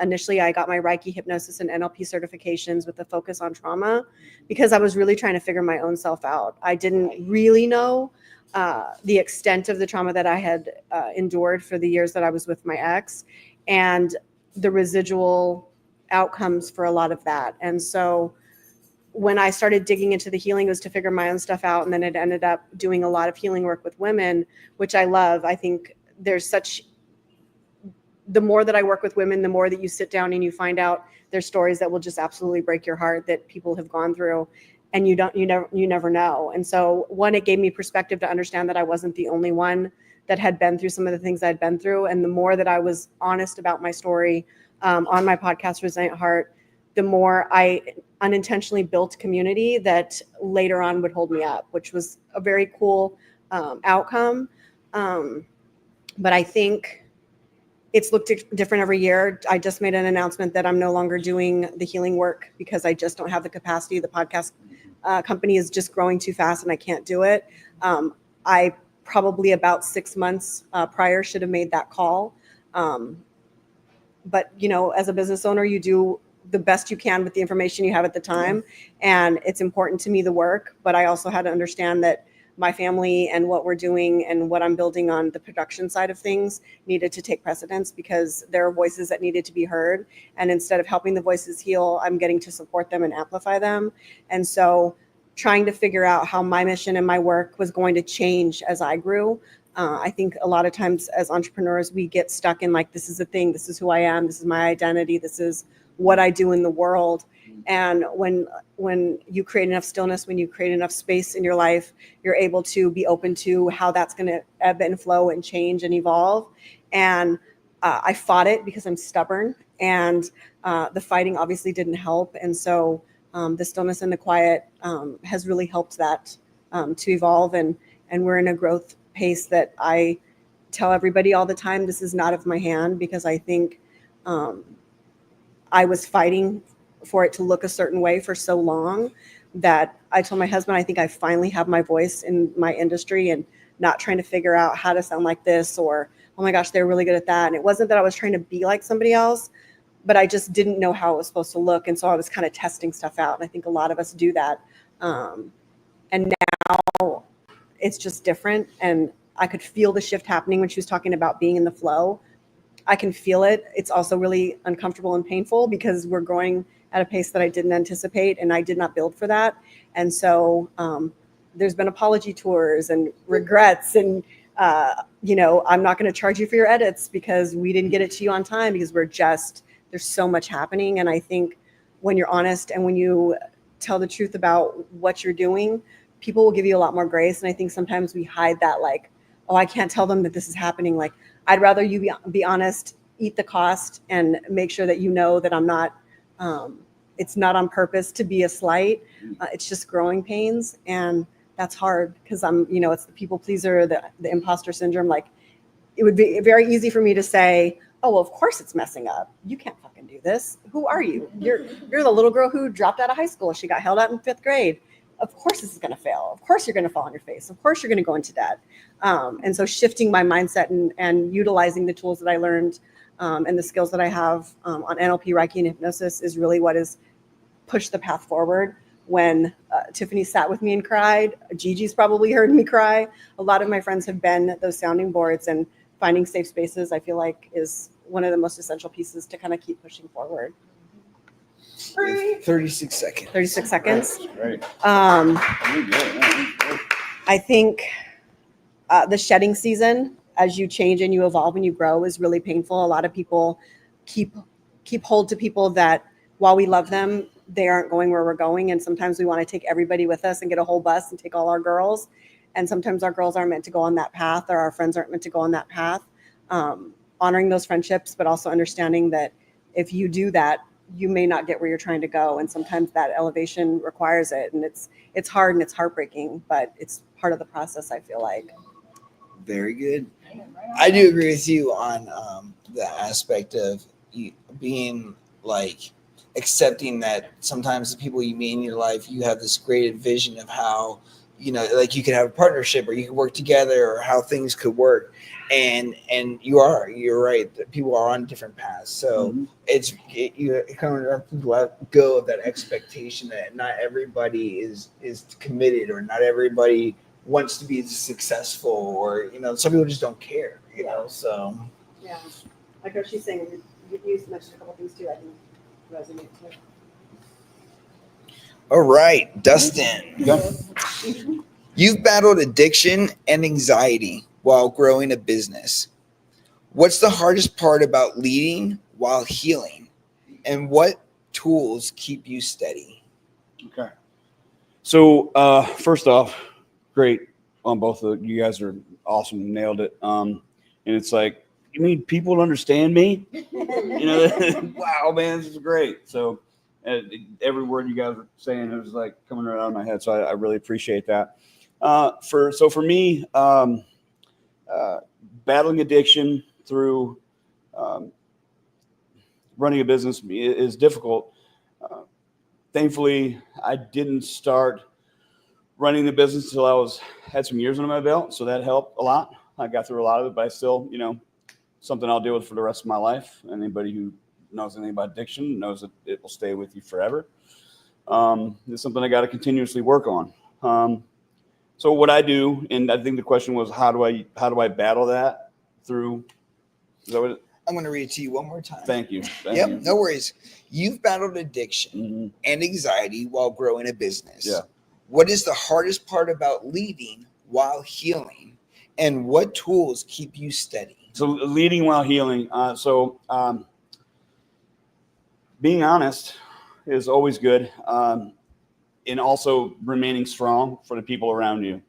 Initially, I got my Reiki, hypnosis, and NLP certifications with a focus on trauma because I was really trying to figure my own self out. I didn't really know the extent of the trauma that I had endured for the years that I was with my ex and the residual outcomes for a lot of that. And so when I started digging into the healing, it was to figure my own stuff out. And then it ended up doing a lot of healing work with women, which I love. I think the more that I work with women, the more that you sit down and you find out their stories that will just absolutely break your heart that people have gone through. And you never know. And so one, it gave me perspective to understand that I wasn't the only one that had been through some of the things I'd been through. And the more that I was honest about my story on my podcast, Resilient Heart, the more I unintentionally built community that later on would hold me up, which was a very cool outcome. But I think it's looked different every year. I just made an announcement that I'm no longer doing the healing work because I just don't have the capacity. The podcast company is just growing too fast and I can't do it. I probably about 6 months prior should have made that call. But, as a business owner, you do the best you can with the information you have at the time. And it's important to me, the work, but I also had to understand that my family and what we're doing and what I'm building on the production side of things needed to take precedence because there are voices that needed to be heard. And instead of helping the voices heal, I'm getting to support them and amplify them. And so trying to figure out how my mission and my work was going to change as I grew. I think a lot of times as entrepreneurs, we get stuck in like, this is the thing, this is who I am, this is my identity, this is what I do in the world. And when you create enough stillness, when you create enough space in your life, you're able to be open to how that's going to ebb and flow and change and evolve. And I fought it because I'm stubborn, and the fighting obviously didn't help. And so the stillness and the quiet has really helped that to evolve. And we're in a growth pace that I tell everybody all the time, this is not of my hand, because I think I was fighting for it to look a certain way for so long that I told my husband, I think I finally have my voice in my industry and not trying to figure out how to sound like this or, oh my gosh, they're really good at that. And it wasn't that I was trying to be like somebody else, but I just didn't know how it was supposed to look. And so I was kind of testing stuff out. And I think a lot of us do that. And now it's just different. And I could feel the shift happening when she was talking about being in the flow. I can feel it. It's also really uncomfortable and painful because we're growing at a pace that I didn't anticipate and I did not build for that. And so there's been apology tours and regrets and, I'm not going to charge you for your edits because we didn't get it to you on time because there's so much happening. And I think when you're honest and when you tell the truth about what you're doing, people will give you a lot more grace. And I think sometimes we hide that, like, oh, I can't tell them that this is happening. Like, I'd rather you be honest, eat the cost, and make sure that you know that I'm not, it's not on purpose to be a slight. It's just growing pains. And that's hard because it's the people pleaser, the imposter syndrome. Like, it would be very easy for me to say, oh, well, of course it's messing up. You can't fucking do this. Who are you? You're the little girl who dropped out of high school. She got held out in 5th grade. Of course this is going to fail. Of course you're going to fall on your face. Of course you're going to go into debt. And so shifting my mindset and utilizing the tools that I learned and the skills that I have on NLP, Reiki, and hypnosis is really what has pushed the path forward. When Tiffany sat with me and cried, Gigi's probably heard me cry. A lot of my friends have been those sounding boards, and finding safe spaces, I feel like, is one of the most essential pieces to kind of keep pushing forward. 36 seconds. 36 seconds. Right. I think the shedding season, as you change and you evolve and you grow, is really painful. A lot of people keep hold to people that, while we love them, they aren't going where we're going. And sometimes we want to take everybody with us and get a whole bus and take all our girls. And sometimes our girls aren't meant to go on that path, or our friends aren't meant to go on that path. Honoring those friendships, but also understanding that if you do that, you may not get where you're trying to go. And sometimes that elevation requires it. And it's hard and it's heartbreaking, but it's part of the process, I feel like. Very good. I do agree with you on the aspect of being like accepting that sometimes the people you meet in your life, you have this great vision of how, you know, like you could have a partnership or you could work together or how things could work. And you're right that people are on different paths. So you kind of let go of that expectation that not everybody is committed, or not everybody wants to be successful, or, you know, some people just don't care, you know. So Yeah, like what she's saying, you mentioned a couple things too, I think resonate too. all right, Dustin, you've battled addiction and anxiety while growing a business. What's the hardest part about leading while healing, and what tools keep you steady? Okay. So first off, great on both of you guys are awesome, nailed it. And it's like, you mean people to understand me? You know, wow, man, this is great. So every word you guys were saying, it was like coming right out of my head. So I really appreciate that. For me, battling addiction through running a business is difficult. Thankfully, I didn't start running the business until I had some years under my belt, so that helped a lot. I got through a lot of it, but I still, you know, something I'll deal with for the rest of my life. Anybody who knows anything about addiction knows that it will stay with you forever. It's something I got to continuously work on. So what I do, and I think the question was, how do I battle that through? Is that what it, I'm going to read it to you one more time. Thank you. Yep, no worries. You've battled addiction and anxiety while growing a business. Yeah. What is the hardest part about leading while healing, and what tools keep you steady? So leading while healing. Being honest is always good, and also remaining strong for the people around you,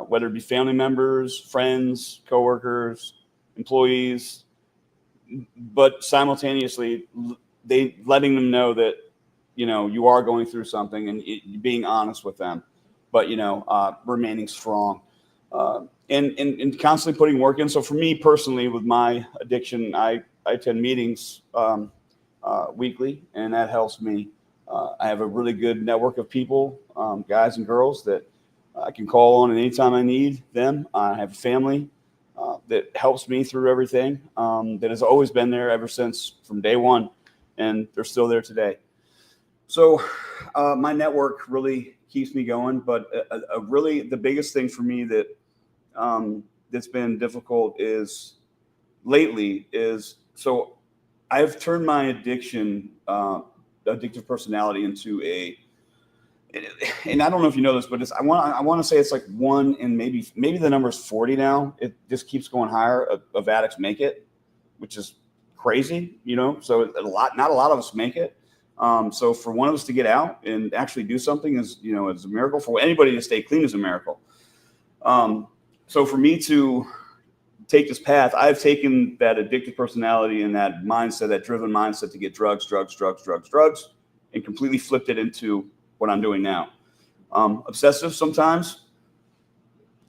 whether it be family members, friends, coworkers, employees, but simultaneously letting them know that, you know, you are going through something, and being honest with them, but, you know, remaining strong, and constantly putting work in. So for me personally, with my addiction, I attend meetings weekly, and that helps me. I have a really good network of people, guys and girls, that I can call on anytime I need them. I have a family that helps me through everything, that has always been there ever since from day one, and they're still there today. So my network really keeps me going, but really the biggest thing for me that that's been difficult is lately is, so I've turned my addictive personality into and I don't know if you know this, but I want to say it's like one in maybe the number is 40 now. It just keeps going higher of addicts make it, which is crazy, you know. So not a lot of us make it. So for one of us to get out and actually do something is, you know, it's a miracle. For anybody to stay clean is a miracle. So for me to take this path, I've taken that addictive personality and that mindset, that driven mindset to get drugs, and completely flipped it into what I'm doing now. Obsessive sometimes.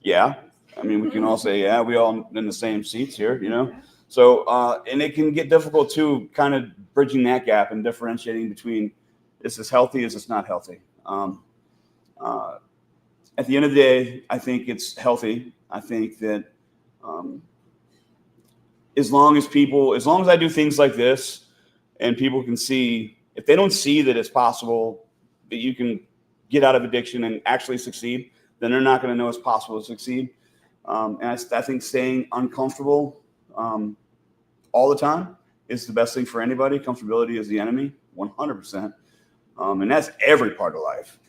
Yeah. I mean, we can all say, yeah, we all in the same seats here, you know? So, and it can get difficult too, kind of bridging that gap and differentiating between, is this healthy? Is this not healthy? At the end of the day, I think it's healthy. I think that as long as I do things like this and people can see, if they don't see that it's possible that you can get out of addiction and actually succeed, then they're not going to know it's possible to succeed. And I think staying uncomfortable all the time is the best thing for anybody. Comfortability is the enemy, 100%. And that's every part of life,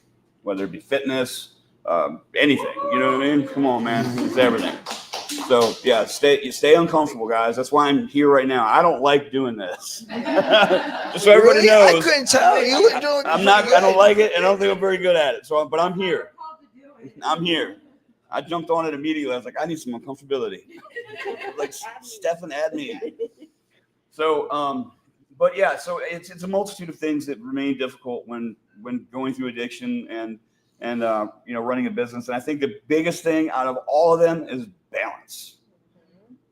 whether it be fitness, anything. You know what I mean? Come on, man. It's everything. So yeah, stay uncomfortable, guys. That's why I'm here right now. I don't like doing this. Just so everybody Really? knows. I couldn't tell. You look doing I'm not. pretty I don't good. like it, and I don't think I'm very good at it. So, but I'm here. I'm here. I jumped on it immediately. I was like, I need some uncomfortability. Like Stefan had me. So, but yeah, so it's a multitude of things that remain difficult when going through addiction and running a business. And I think the biggest thing out of all of them is balance.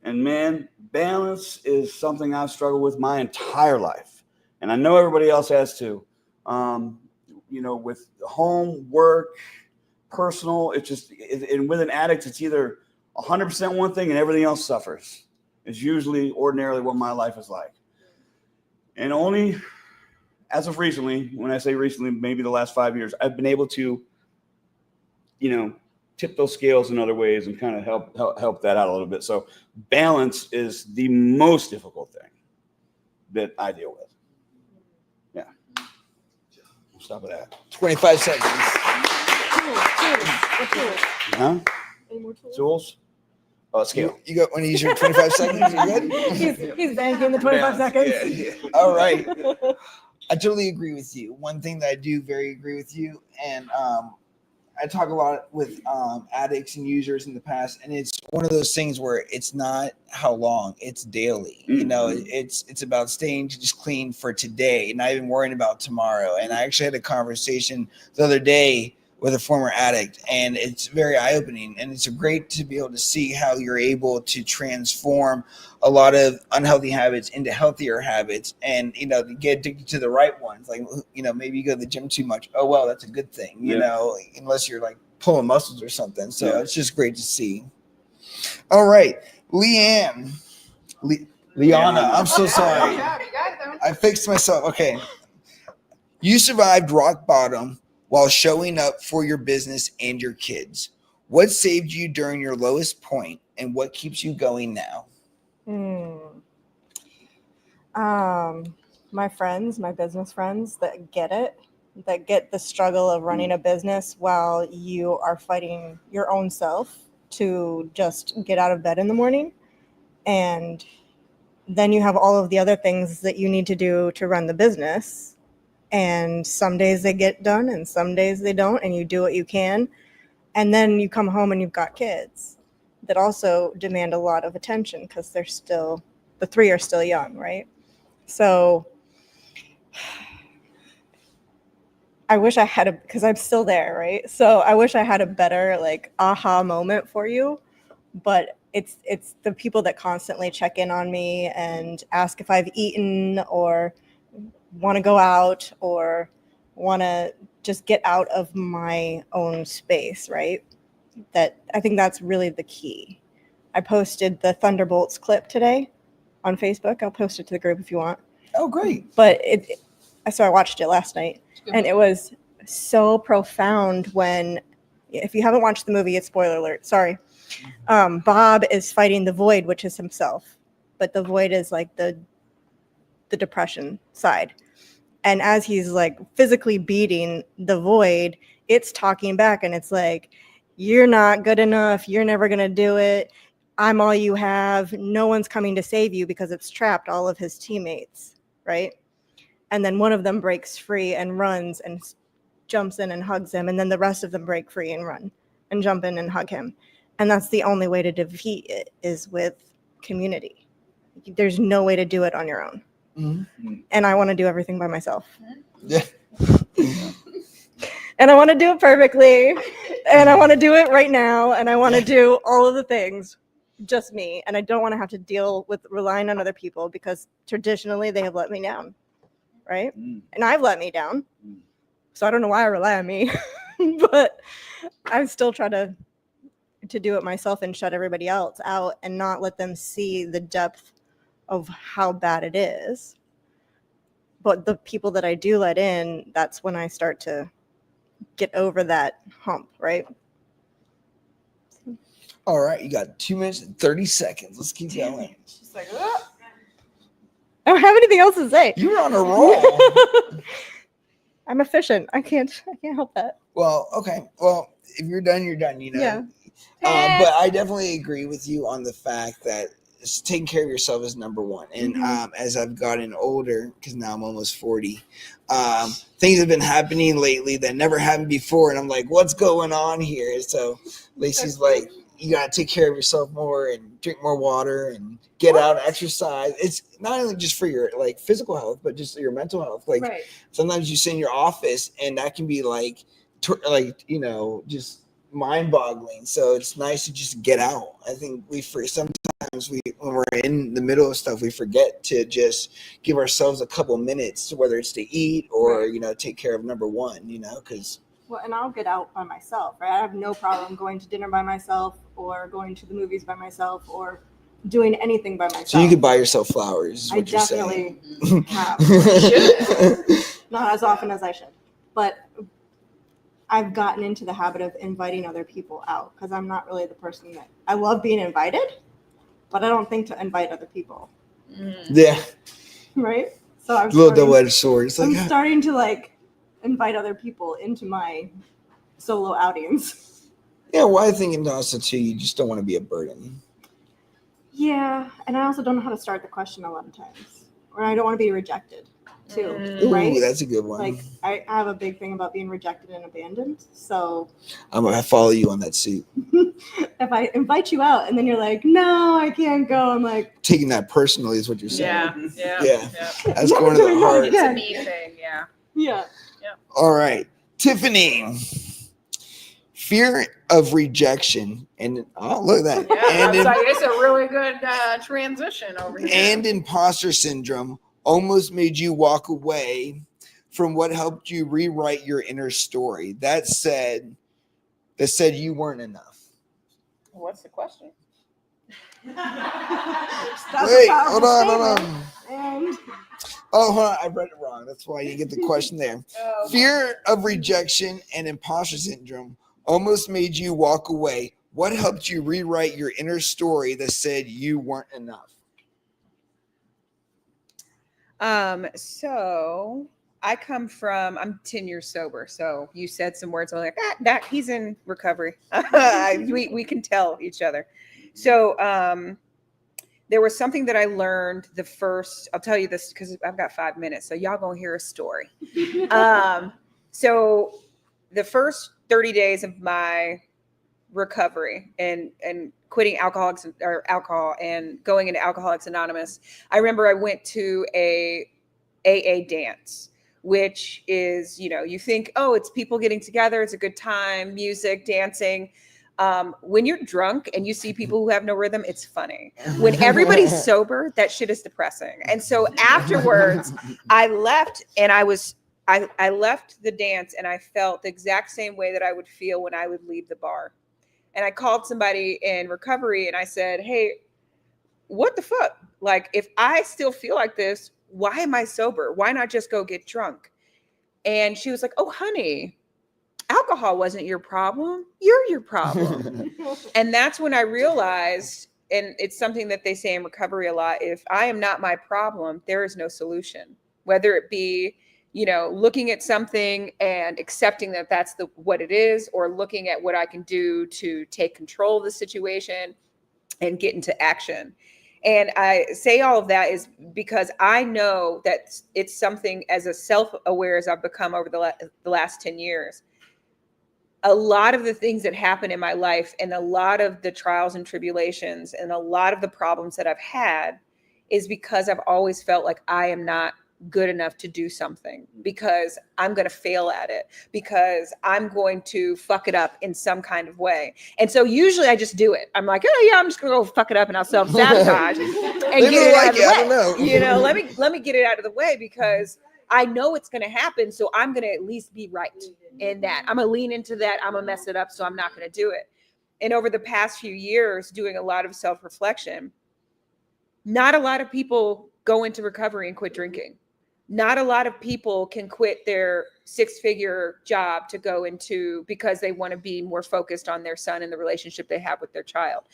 And man, balance is something I've struggled with my entire life, and I know everybody else has too. With home, work, personal, and with an addict, it's either 100% one thing and everything else suffers. It's usually ordinarily what my life is like. And only as of recently, when I say recently, maybe the last 5 years, I've been able to, tip those scales in other ways and kind of help that out a little bit. So balance is the most difficult thing that I deal with. Yeah. We'll stop at that. 25 seconds. Huh? Tools? Oh, scale. You got want to use your 25 seconds? You good? He's banking the 25 seconds. Yeah. All right. I totally agree with you. One thing that I do very agree with you, and I talk a lot with addicts and users in the past, and it's one of those things where it's not how long, it's daily. It's about staying just clean for today, not even worrying about tomorrow. And I actually had a conversation the other day with a former addict, and it's very eye-opening, and it's great to be able to see how you're able to transform a lot of unhealthy habits into healthier habits, and to get addicted to the right ones. Like maybe you go to the gym too much. Oh well, that's a good thing. Unless you're like pulling muscles or something. So it's just great to see. All right, Liana, I'm so sorry. I fixed myself. Okay, you survived rock bottom while showing up for your business and your kids. What saved you during your lowest point, and what keeps you going now? My friends, my business friends that get it, that get the struggle of running a business while you are fighting your own self to just get out of bed in the morning. And then you have all of the other things that you need to do to run the business. And some days they get done and some days they don't, and you do what you can. And then you come home and you've got kids that also demand a lot of attention because the three are still young, right? So I wish I had because I'm still there, right? So I wish I had a better aha moment for you, but it's the people that constantly check in on me and ask if I've eaten or want to go out or want to just get out of my own space, right? That I think that's really the key. I posted the Thunderbolts clip today on Facebook. I'll post it to the group if you want. Oh, great. But so I watched it last night, and it was so profound if you haven't watched the movie, it's spoiler alert, sorry. Bob is fighting the void, which is himself, but the void is like the depression side. And as he's physically beating the void, it's talking back and it's like, you're not good enough. You're never going to do it. I'm all you have. No one's coming to save you, because it's trapped all of his teammates, right? And then one of them breaks free and runs and jumps in and hugs him. And then the rest of them break free and run and jump in and hug him. And that's the only way to defeat it, is with community. There's no way to do it on your own. Mm-hmm. And I want to do everything by myself. Yeah. And I want to do it perfectly. And I want to do it right now. And I want to do all of the things, just me. And I don't want to have to deal with relying on other people, because traditionally they have let me down. Right? And I've let me down. So I don't know why I rely on me. But I still try to do it myself and shut everybody else out and not let them see the depth of how bad it is. But the people that I do let in, that's when I start to get over that hump, right? All right, you got 2 minutes and 30 seconds. Let's keep going. She's like, ah. I don't have anything else to say. You're on a roll. I'm efficient. I can't help that. Well, okay. Well, if you're done, you're done. Yeah. But I definitely agree with you on the fact that taking care of yourself is number one. And as I've gotten older, because now I'm almost 40, things have been happening lately that never happened before. And I'm like, what's going on here? So Lacey's like, you got to take care of yourself more and drink more water and get out and exercise. It's not only just for your like physical health, but just your mental health. Like sometimes you sit in your office and that can be like just mind-boggling. So it's nice to just get out. I think sometimes when we're in the middle of stuff, we forget to just give ourselves a couple minutes, whether it's to eat or take care of number one. Because and I'll get out by myself, right? I have no problem going to dinner by myself or going to the movies by myself or doing anything by myself. So you could buy yourself flowers. Is I what you're definitely saying. have. Not as often as I should, but I've gotten into the habit of inviting other people out because I'm not really the person that I love being invited, but I don't think to invite other people. Yeah. Right. So I'm little double-edged sword. It's like, I'm starting to like invite other people into my solo outings. Yeah, well, I think also too, you just don't want to be a burden. Yeah, and I also don't know how to start the question a lot of times, or I don't want to be rejected too. Right? Ooh, that's a good one. Like I have a big thing about being rejected and abandoned. So I'm gonna follow you on that suit. if I invite you out and then you're like, no, I can't go, I'm like taking that personally is what you're saying. Yeah. That's going to the heart. It's a me thing. Yeah. All right, Tiffany. Fear of rejection and look at that. It's a really good transition over here. And imposter syndrome almost made you walk away from what helped you rewrite your inner story. That said you weren't enough. What's the question? Wait, hold on. Oh, hold on. I read it wrong. That's why you get the question there. Fear of rejection and imposter syndrome almost made you walk away. What helped you rewrite your inner story that said you weren't enough? So I'm 10 years sober. So you said some words. I'm like, that he's in recovery. we can tell each other. So, there was something that I learned I'll tell you this because I've got 5 minutes. So y'all gonna hear a story. So the first 30 days of my recovery and quitting alcohol and going into Alcoholics Anonymous, I remember I went to a AA dance, which is, you think, oh, it's people getting together. It's a good time, music, dancing. When you're drunk and you see people who have no rhythm, it's funny. When everybody's sober, that shit is depressing. And so afterwards, I left and I left the dance and I felt the exact same way that I would feel when I would leave the bar. And I called somebody in recovery and I said, hey, what the fuck? Like, if I still feel like this, why am I sober? Why not just go get drunk? And she was like, oh, honey, alcohol wasn't your problem. You're your problem. And that's when I realized, and it's something that they say in recovery a lot, if I am not my problem, there is no solution. Whether it be, looking at something and accepting that that's what it is, or looking at what I can do to take control of the situation and get into action. And I say all of that is because I know that it's something as self-aware as I've become over the last 10 years. A lot of the things that happen in my life and a lot of the trials and tribulations and a lot of the problems that I've had is because I've always felt like I am not good enough to do something, because I'm going to fail at it, because I'm going to fuck it up in some kind of way. And so usually I just do it. I'm like, oh yeah, I'm just going to go fuck it up and I'll self-sabotage and get it out of the way. I don't know. Let me get it out of the way because I know it's going to happen. So I'm going to at least be right in that. I'm going to lean into that. I'm going to mess it up. So I'm not going to do it. And over the past few years, doing a lot of self-reflection, not a lot of people go into recovery and quit drinking. Not a lot of people can quit their 6-figure job to go into because they want to be more focused on their son and the relationship they have with their child.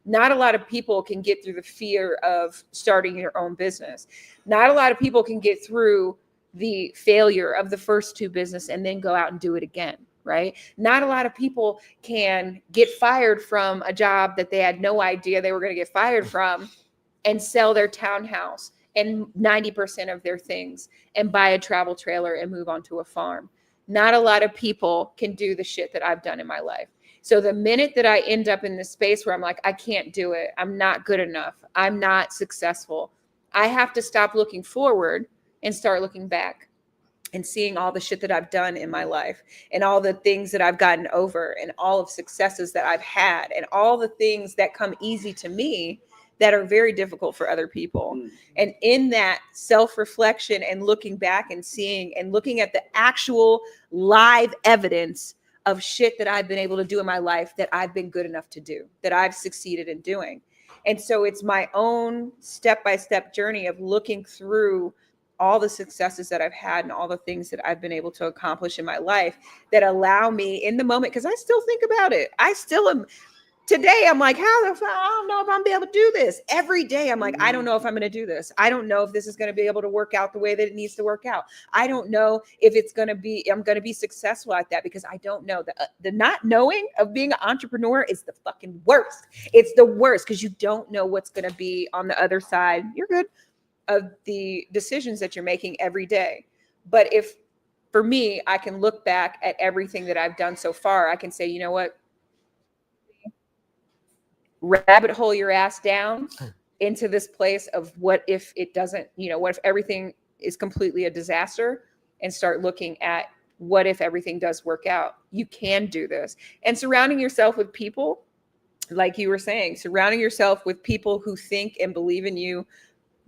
Not a lot of people can get through the fear of starting your own business. Not a lot of people can get through the failure of the first 2 business and then go out and do it again, right? Not a lot of people can get fired from a job that they had no idea they were going to get fired from and sell their townhouse and 90% of their things and buy a travel trailer and move on to a farm. Not a lot of people can do the shit that I've done in my life. So the minute that I end up in this space where I'm like, I can't do it, I'm not good enough, I'm not successful, I have to stop looking forward and start looking back and seeing all the shit that I've done in my life and all the things that I've gotten over and all of successes that I've had and all the things that come easy to me that are very difficult for other people. And in that self-reflection and looking back and seeing and looking at the actual live evidence of shit that I've been able to do in my life that I've been good enough to do, that I've succeeded in doing. And so it's my own step-by-step journey of looking through all the successes that I've had and all the things that I've been able to accomplish in my life that allow me in the moment, because I still think about it. I still am. Today, I'm like, how the fuck? I don't know if I'm gonna be able to do this. Every day, I'm like, I don't know if I'm going to do this. I don't know if this is going to be able to work out the way that it needs to work out. I don't know if it's going to be, I'm going to be successful at that because I don't know. The not knowing of being an entrepreneur is the fucking worst. It's the worst because you don't know what's going to be on the other side. You're good of the decisions that you're making every day. But if, for me, I can look back at everything that I've done so far, I can say, you know what? Rabbit hole your ass down into this place of what if it doesn't, what if everything is completely a disaster, and start looking at what if everything does work out. You can do this. And surrounding yourself with people, like you were saying, surrounding yourself with people who think and believe in you,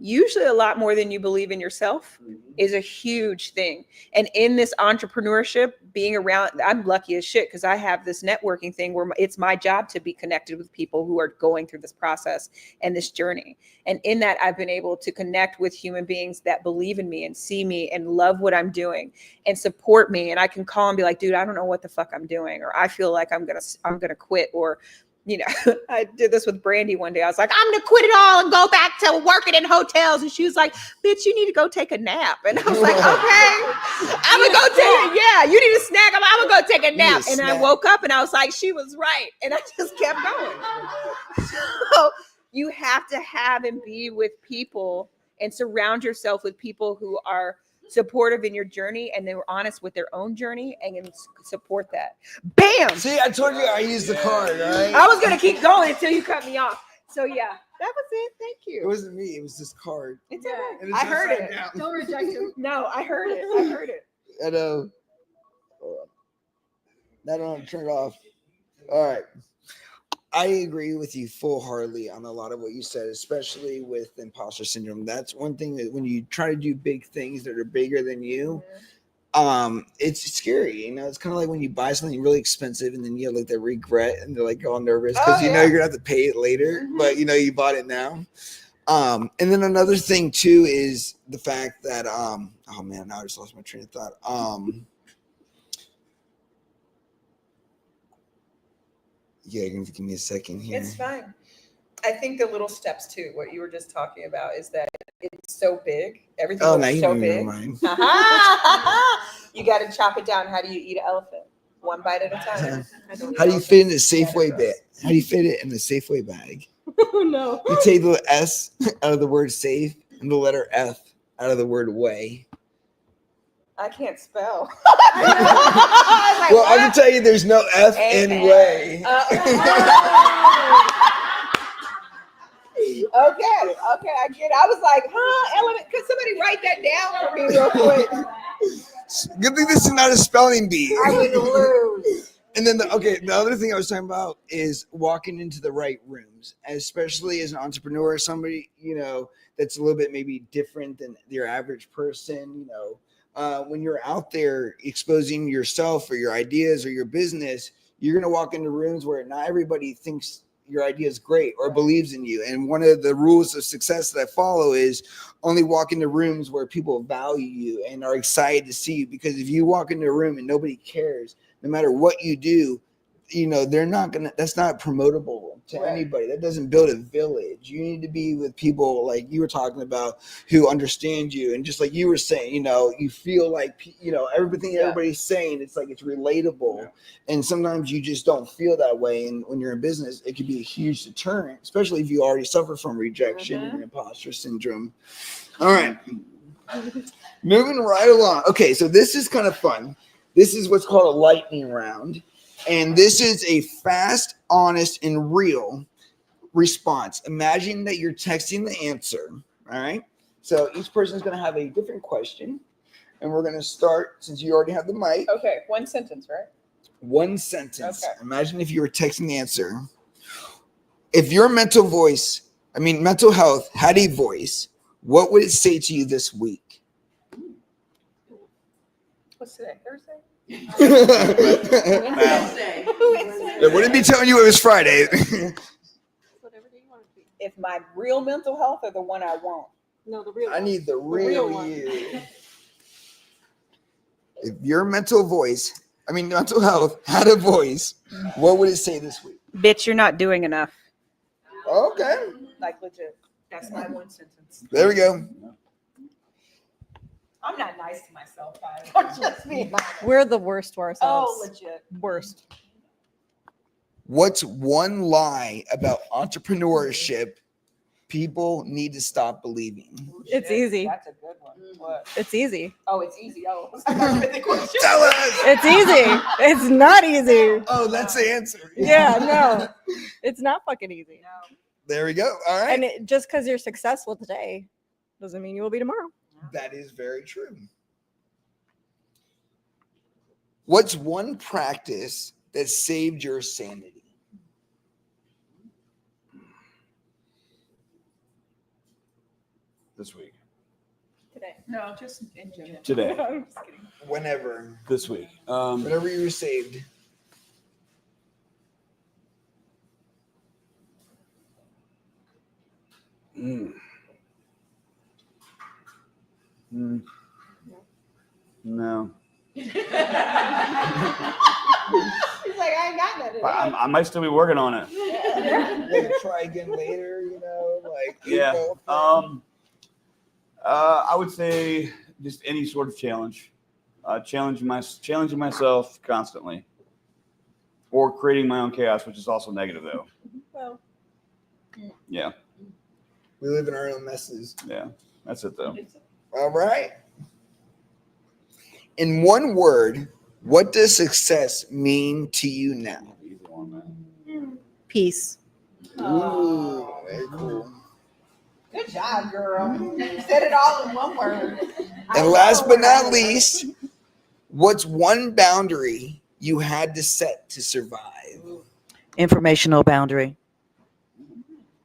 usually a lot more than you believe in yourself, is a huge thing. And in this entrepreneurship, being around, I'm lucky as shit because I have this networking thing where it's my job to be connected with people who are going through this process and this journey. And in that, I've been able to connect with human beings that believe in me and see me and love what I'm doing and support me. And I can call and be like, dude, I don't know what the fuck I'm doing, or I feel like I'm gonna quit, or I did this with Brandy one day. I was like, I'm going to quit it all and go back to working in hotels. And she was like, bitch, you need to go take a nap. And I was like, okay, I'm going to go take it. Yeah, you need a snack. I'm going to go take a nap. And I woke up and I was like, she was right. And I just kept going. So you have to have and be with people and surround yourself with people who are supportive in your journey, and they were honest with their own journey and can support that. Bam! See, I told you I used the card, right? I was gonna keep going until you cut me off. So yeah, that was it. Thank you. It wasn't me. It was this card. It's all right. And it's I heard upside it. down. Don't reject him. No, I heard it. I heard it. I know. That don't turn it off. All right. I agree with you full-heartedly on a lot of what you said, especially with imposter syndrome. That's one thing that when you try to do big things that are bigger than you, it's scary. It's kind of like when you buy something really expensive and then you have like that regret and they're like all nervous because know you're gonna have to pay it later, but you bought it now. And then another thing too is the fact that oh man, now I just lost my train of thought. Yeah, give me a second here. It's fine. I think the little steps too, what you were just talking about, is that it's so big. Everything is so big. You got to chop it down. How do you eat an elephant? One bite at a time. How do you fit in a Safeway bag? How do you fit it in a Safeway bag? Oh no. You take the S out of the word safe and the letter F out of the word way. I can't spell. Well, I can tell you there's no F in way. Okay, I get it. I was like, element. Could somebody write that down for me real quick? Good thing this is not a spelling bee. I would lose. And then the other thing I was talking about is walking into the right rooms, especially as an entrepreneur, somebody, that's a little bit maybe different than your average person, when you're out there exposing yourself or your ideas or your business, you're going to walk into rooms where not everybody thinks your idea is great or believes in you. And one of the rules of success that I follow is only walk into rooms where people value you and are excited to see you. Because if you walk into a room and nobody cares, no matter what you do, they're not gonna, that's not promotable to Right. anybody. That doesn't build a village. You need to be with people like you were talking about who understand you, and just like you were saying, you feel like everything Yeah. everybody's saying, it's like it's relatable. And sometimes you just don't feel that way, and when you're in business it could be a huge deterrent, especially if you already suffer from rejection and imposter syndrome. All right, moving right along. Okay, so this is kind of fun. This is what's called a lightning round. And this is a fast, honest, and real response. Imagine that you're texting the answer. All right. So each person is going to have a different question. And we're going to start, since you already have the mic, Okay, one sentence, right? one sentence. Okay. Imagine if you were texting the answer. If your mental health had a voice, what would it say to you this week? What's today? Thursday? Wednesday. It wouldn't be telling you it was Friday. Whatever you want it to be. If my real mental health or the one I want? No, the real I one. need the real real one. you. If your mental health had a voice, what would it say this week? Bitch, you're not doing enough. Okay, Like legit. That's my one sentence. there we go. I'm not nice to myself, guys. I'm just being honest. We're the worst to ourselves. Oh, legit. Worst. What's one lie about entrepreneurship people need to stop believing? It's easy. That's a good one. What? It's easy. Oh, it's easy. Oh, that's the question. Tell us. It's easy. It's not easy. Oh, that's the answer. Yeah, no. It's not fucking easy. No. There we go. All right. And just because you're successful today doesn't mean you will be tomorrow. That is very true. What's one practice that saved your sanity? This week. Today. No, just in general. Today. I'm just kidding. Whenever. This week. Whenever you were saved. No. He's like, I ain't got nothing. I might still be working on it. Like try again later, like Yeah. April. I would say just any sort of challenge. Challenging myself constantly. Or creating my own chaos, which is also negative though. Well, Yeah. We live in our own messes. Yeah. That's it though. All right. In one word, what does success mean to you now? Easy one, man. Peace. Ooh, very cool. Good job, girl. You said it all in one word. And last but not least, what's one boundary you had to set to survive? Informational boundary.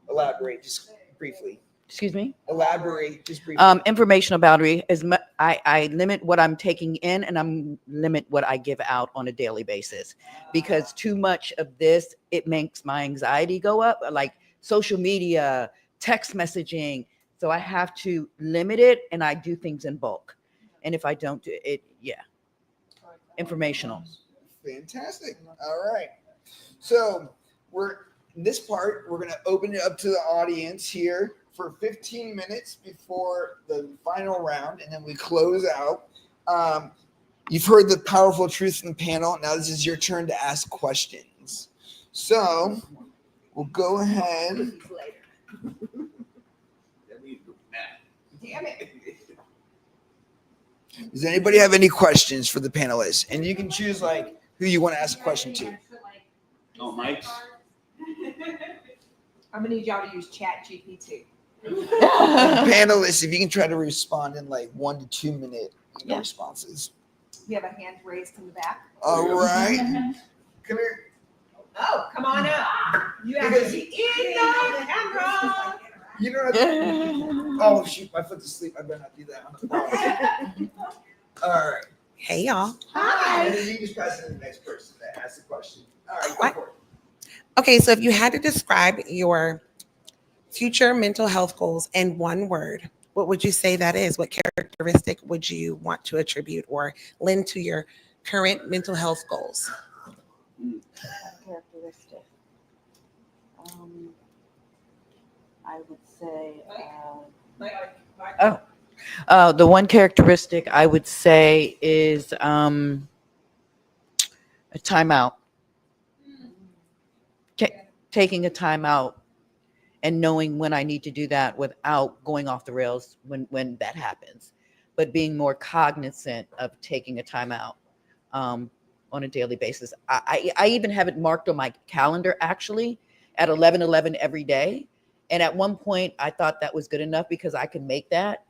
Elaborate just briefly. Excuse me. Elaborate just briefly. Informational boundary is I limit what I'm taking in and I'm limit what I give out on a daily basis, because too much of this, it makes my anxiety go up, like social media, text messaging. So I have to limit it, and I do things in bulk. And if I don't do it, informational. Fantastic. All right. So this part, we're going to open it up to the audience here for 15 minutes before the final round, and then we close out. You've heard the powerful truths in the panel. Now this is your turn to ask questions. So we'll go ahead. Damn it. Does anybody have any questions for the panelists? And you can choose like who you want to ask a question to. Oh, Mike's. I'm gonna need y'all to use Chat GPT. Panelists, if you can try to respond in like 1 to 2 minute responses. We have a hand raised in the back. All right. Come here. Oh, come on up. You have to be in the camera. You know what I mean? Oh shoot, my foot's asleep. I better not do that. All right. Hey y'all. And then you just pass it to the next person that asks the question. All right, go for it. Okay, so if you had to describe your future mental health goals in one word, what would you say that is? What characteristic would you want to attribute or lend to your current mental health goals? Characteristic. I would say. The one characteristic I would say is a timeout. Taking a timeout and knowing when I need to do that without going off the rails when that happens, but being more cognizant of taking a timeout on a daily basis. I even have it marked on my calendar actually at 11:11 every day. And at one point I thought that was good enough because I could make that,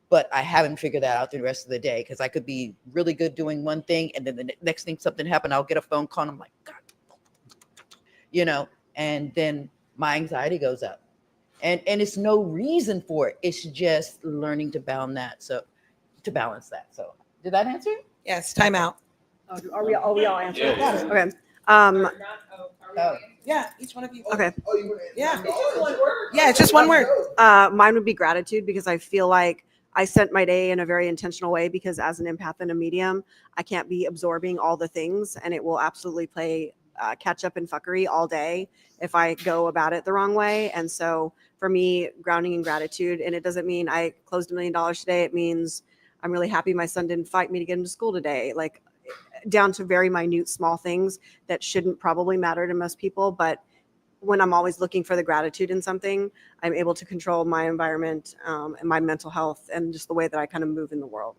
but I haven't figured that out through the rest of the day because I could be really good doing one thing and then the next thing something happened, I'll get a phone call and I'm like, God, and then my anxiety goes up. And it's no reason for it. It's just learning to balance that. So did that answer? Yes, time out. Are we all answering? Yeah. Okay. Yeah, each one of you. Okay. Yeah. Yeah, it's just one word. Mine would be gratitude because I feel like I spent my day in a very intentional way because as an empath and a medium, I can't be absorbing all the things and it will absolutely play catch up and fuckery all day if I go about it the wrong way. And so for me, grounding in gratitude, and it doesn't mean I closed $1 million today. It means I'm really happy my son didn't fight me to get into school today. Like down to very minute, small things that shouldn't probably matter to most people. But when I'm always looking for the gratitude in something, I'm able to control my environment and my mental health and just the way that I kind of move in the world.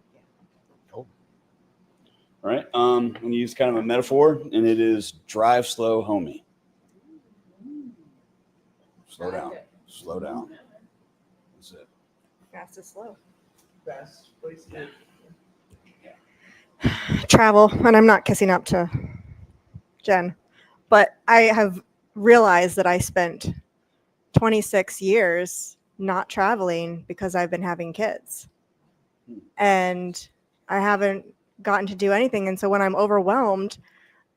All right. I'm going to use kind of a metaphor, and it is drive slow, homie. Slow down. Slow down. That's it. Fast is slow. Best place to Travel, and I'm not kissing up to Jen, but I have realized that I spent 26 years not traveling because I've been having kids. And I haven't gotten to do anything. And so when I'm overwhelmed,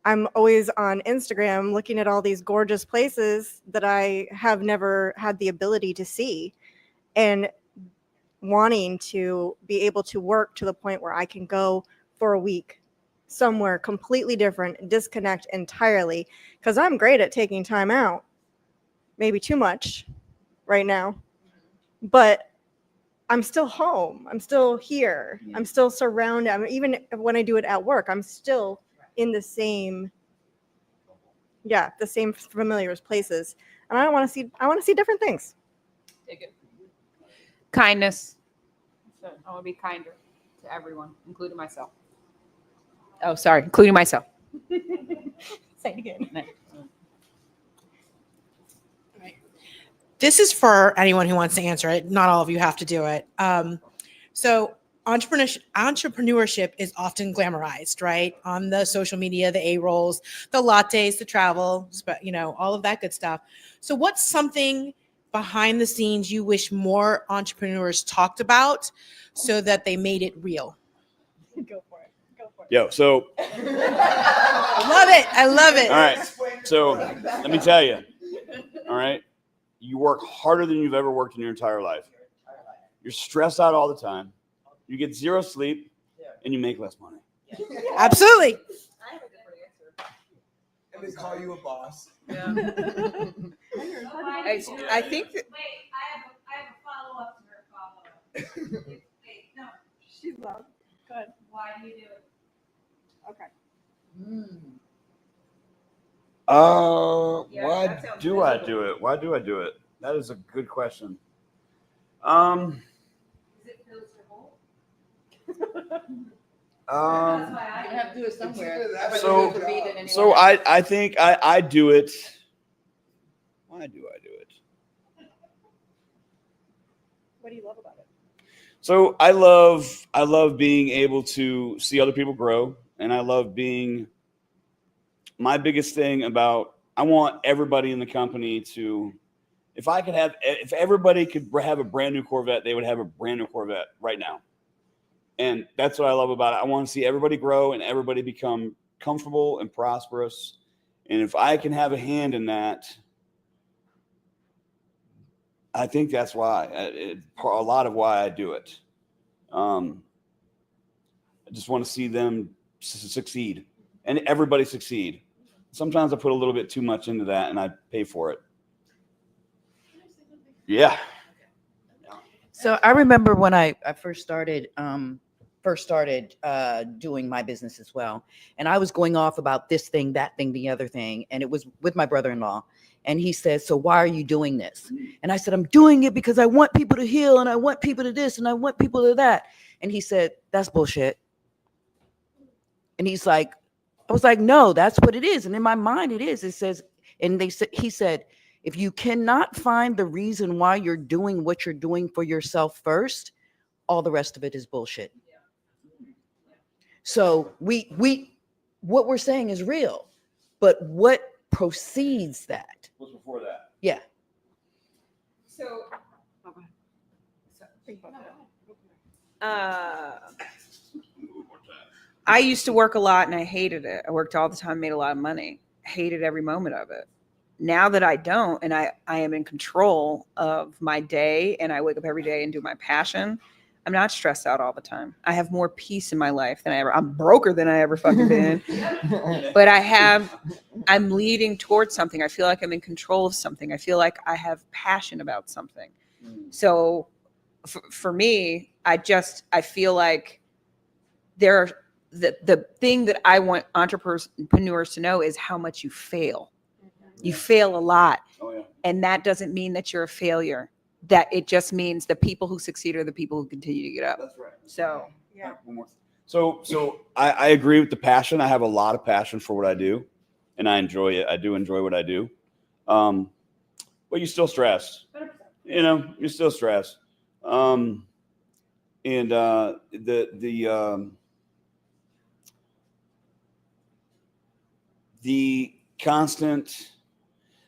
I'm always on Instagram looking at all these gorgeous places that I have never had the ability to see and wanting to be able to work to the point where I can go for a week somewhere completely different, disconnect entirely, because I'm great at taking time out, maybe too much right now, but I'm still home. I'm still here. Yeah. I'm still surrounded. Even when I do it at work, I'm still in the same familiar places. And I want to see different things. Take it. Kindness. So I want to be kinder to everyone, including myself. Oh, sorry, including myself. Say it again. This is for anyone who wants to answer it. Not all of you have to do it. So entrepreneurship is often glamorized, right? On the social media, the A-rolls, the lattes, the travel, all of that good stuff. So what's something behind the scenes you wish more entrepreneurs talked about so that they made it real? Go for it. Yo, so. I love it. All right. So let me tell you. All right. You work harder than you've ever worked in your entire life. You're stressed out all the time. You get zero sleep, and you make less money. Absolutely. I have a different answer. And they call you a boss. Yeah. I think that. Wait, I have a follow-up to her follow-up. Wait, no. She's loud. Go ahead. Why do you do it? Okay. Why do I do it? Why do I do it? That is a good question. Is it fills your hole? That's why I You have to do it somewhere. So I think I do it. Why do I do it? What do you love about it? So I love being able to see other people grow, and I love being. My biggest thing about I want everybody in the company to, if everybody could have a brand new Corvette, they would have a brand new Corvette right now. And that's what I love about it. I want to see everybody grow and everybody become comfortable and prosperous. And if I can have a hand in that, I think that's why a lot of why I do it. I just want to see them succeed and everybody succeed. sometimes I put a little bit too much into that and I pay for it. Yeah. So I remember when I first started doing my business as well, and I was going off about this thing, that thing, the other thing, and it was with my brother-in-law, and he said, "So why are you doing this?" And I said, "I'm doing it because I want people to heal, and I want people to this, and I want people to that." And he said, "That's bullshit." And he's like, I was like, "No, that's what it is." And in my mind, it is. It says, and he said, if you cannot find the reason why you're doing what you're doing for yourself first, all the rest of it is bullshit. So what we're saying is real, but what precedes that? What's before that? Yeah. So, I used to work a lot and I hated it. I worked all the time, made a lot of money, hated every moment of it. Now that I don't, and I am in control of my day and I wake up every day and do my passion, I'm not stressed out all the time. I have more peace in my life than I'm broker than I ever fucking been. But I'm leading towards something. I feel like I'm in control of something. I feel like I have passion about something. So for me, I feel like the thing that I want entrepreneurs to know is how much you fail. You fail a lot. Oh, yeah. And that doesn't mean that you're a failure. That it just means the people who succeed are the people who continue to get up. That's right. So Yeah. One more. So I agree with the passion. I have a lot of passion for what I do, and I enjoy it. I do enjoy what I do. But you still stress. You know, you're still stressed. And the constant.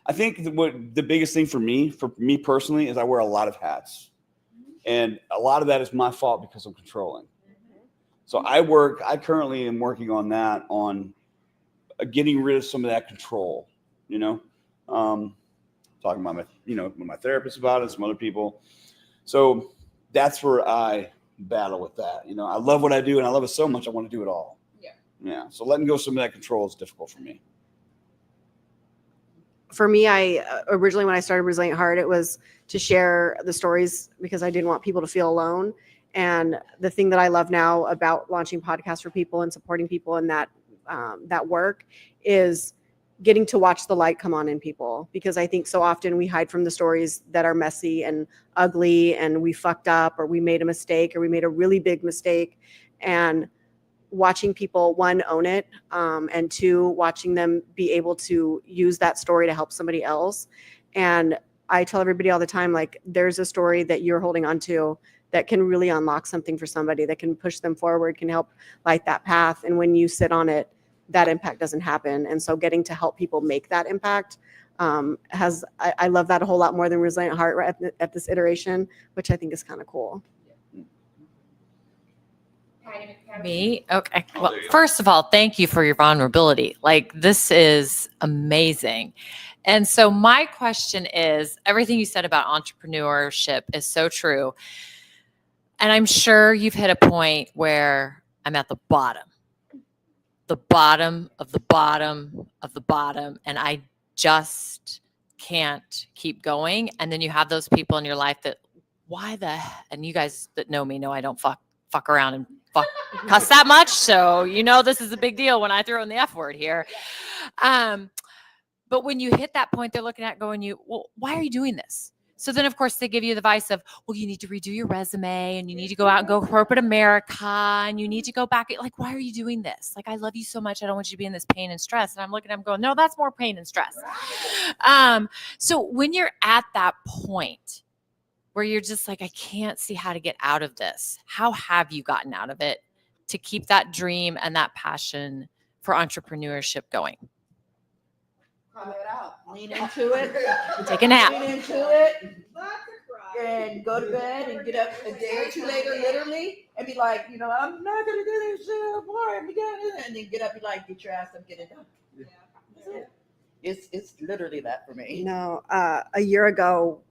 I think what the biggest thing for me personally, is I wear a lot of hats, and a lot of that is my fault because I'm controlling. So I currently am working on that, on getting rid of some of that control, you know, talking about with my therapist about it, some other people. So that's where I battle with that. You know, I love what I do and I love it so much. I want to do it all. Yeah. Yeah. So letting go of some of that control is difficult for me. For me, I originally, when I started Resilient Heart, it was to share the stories because I didn't want people to feel alone. And the thing that I love now about launching podcasts for people and supporting people in that work is getting to watch the light come on in people. Because I think so often we hide from the stories that are messy and ugly, and we fucked up, or we made a mistake, or we made a really big mistake. And watching people, one, own it, and two, watching them be able to use that story to help somebody else. And I tell everybody all the time, like, there's a story that you're holding on to that can really unlock something for somebody, that can push them forward, can help light that path. And when you sit on it, that impact doesn't happen. And so getting to help people make that impact I love that a whole lot more than Resilient Heart right at this iteration, which I think is kind of cool. Me? Okay. Well, first of all, thank you for your vulnerability. Like, this is amazing. And so my question is, everything you said about entrepreneurship is so true. And I'm sure you've hit a point where I'm at the bottom of the bottom of the bottom, and I just can't keep going. And then you have those people in your life that, and you guys that know me know I don't fuck around and cuss that much. So, this is a big deal when I throw in the F word here. But when you hit that point, they're looking at going, well, why are you doing this? So then, of course, they give you the advice of, well, you need to redo your resume, and you need to go out and go corporate America, and you need to go back. Like, why are you doing this? Like, I love you so much. I don't want you to be in this pain and stress. And I'm looking at them going, no, that's more pain and stress. So when you're at that point where you're just like, I can't see how to get out of this, how have you gotten out of it to keep that dream and that passion for entrepreneurship going? Call it out. Lean into it. Take a nap. Lean into it. And go to bed and get up a day or two later, literally, and be like, I'm not gonna do this shit. Boy, I'm gonna, and then get up and get your ass up, get it done. Yeah. It's literally that for me. A year ago,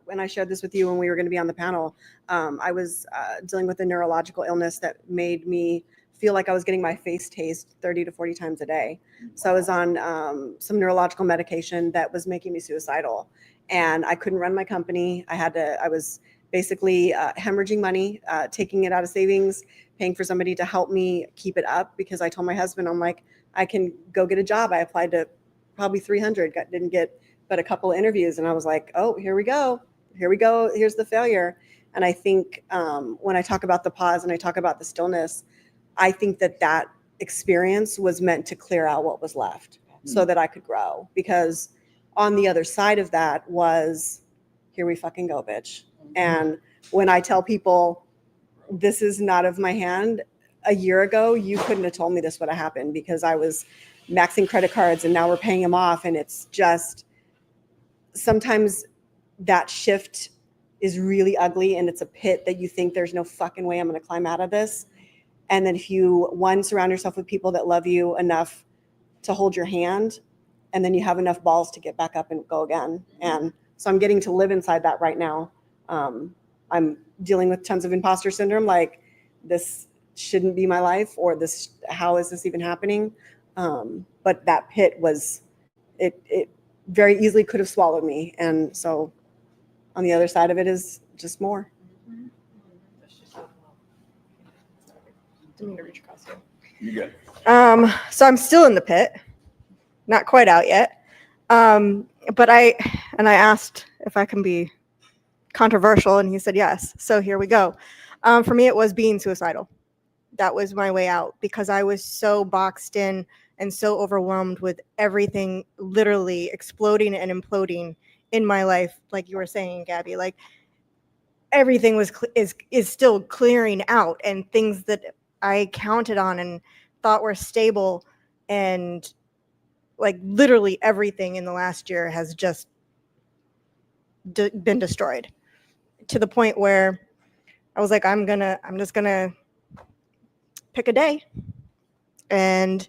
when I shared this with you when we were going to be on the panel, I was dealing with a neurological illness that made me feel like I was getting my face tased 30 to 40 times a day. So I was on some neurological medication that was making me suicidal, and I couldn't run my company. I was basically hemorrhaging money, taking it out of savings, paying for somebody to help me keep it up, because I told my husband, I'm like, I can go get a job. I applied to probably 300, didn't get but a couple of interviews. And I was like, oh, here we go. Here's the failure. And I think when I talk about the pause and I talk about the stillness, I think that experience was meant to clear out what was left so that I could grow. Because on the other side of that was, here we fucking go, bitch. And when I tell people this is not of my hand, a year ago, you couldn't have told me this would have happened, because I was maxing credit cards and now we're paying them off. And it's just, sometimes that shift is really ugly, and it's a pit that you think there's no fucking way I'm going to climb out of this. And then if you, one, surround yourself with people that love you enough to hold your hand, and then you have enough balls to get back up and go again. And so I'm getting to live inside that right now. I'm dealing with tons of imposter syndrome, like this shouldn't be my life, or this, how is this even happening? But that pit was, it very easily could have swallowed me. And so on the other side of it is just more. Didn't mean to reach across here. You good? So I'm still in the pit, not quite out yet. But I asked if I can be controversial, and he said yes. So here we go. For me, it was being suicidal. That was my way out, because I was so boxed in and so overwhelmed with everything literally exploding and imploding in my life. Like you were saying, Gabby, like everything is still clearing out, and things that I counted on and thought were stable, and like literally everything in the last year has just been destroyed, to the point where I was like, I'm just gonna pick a day, and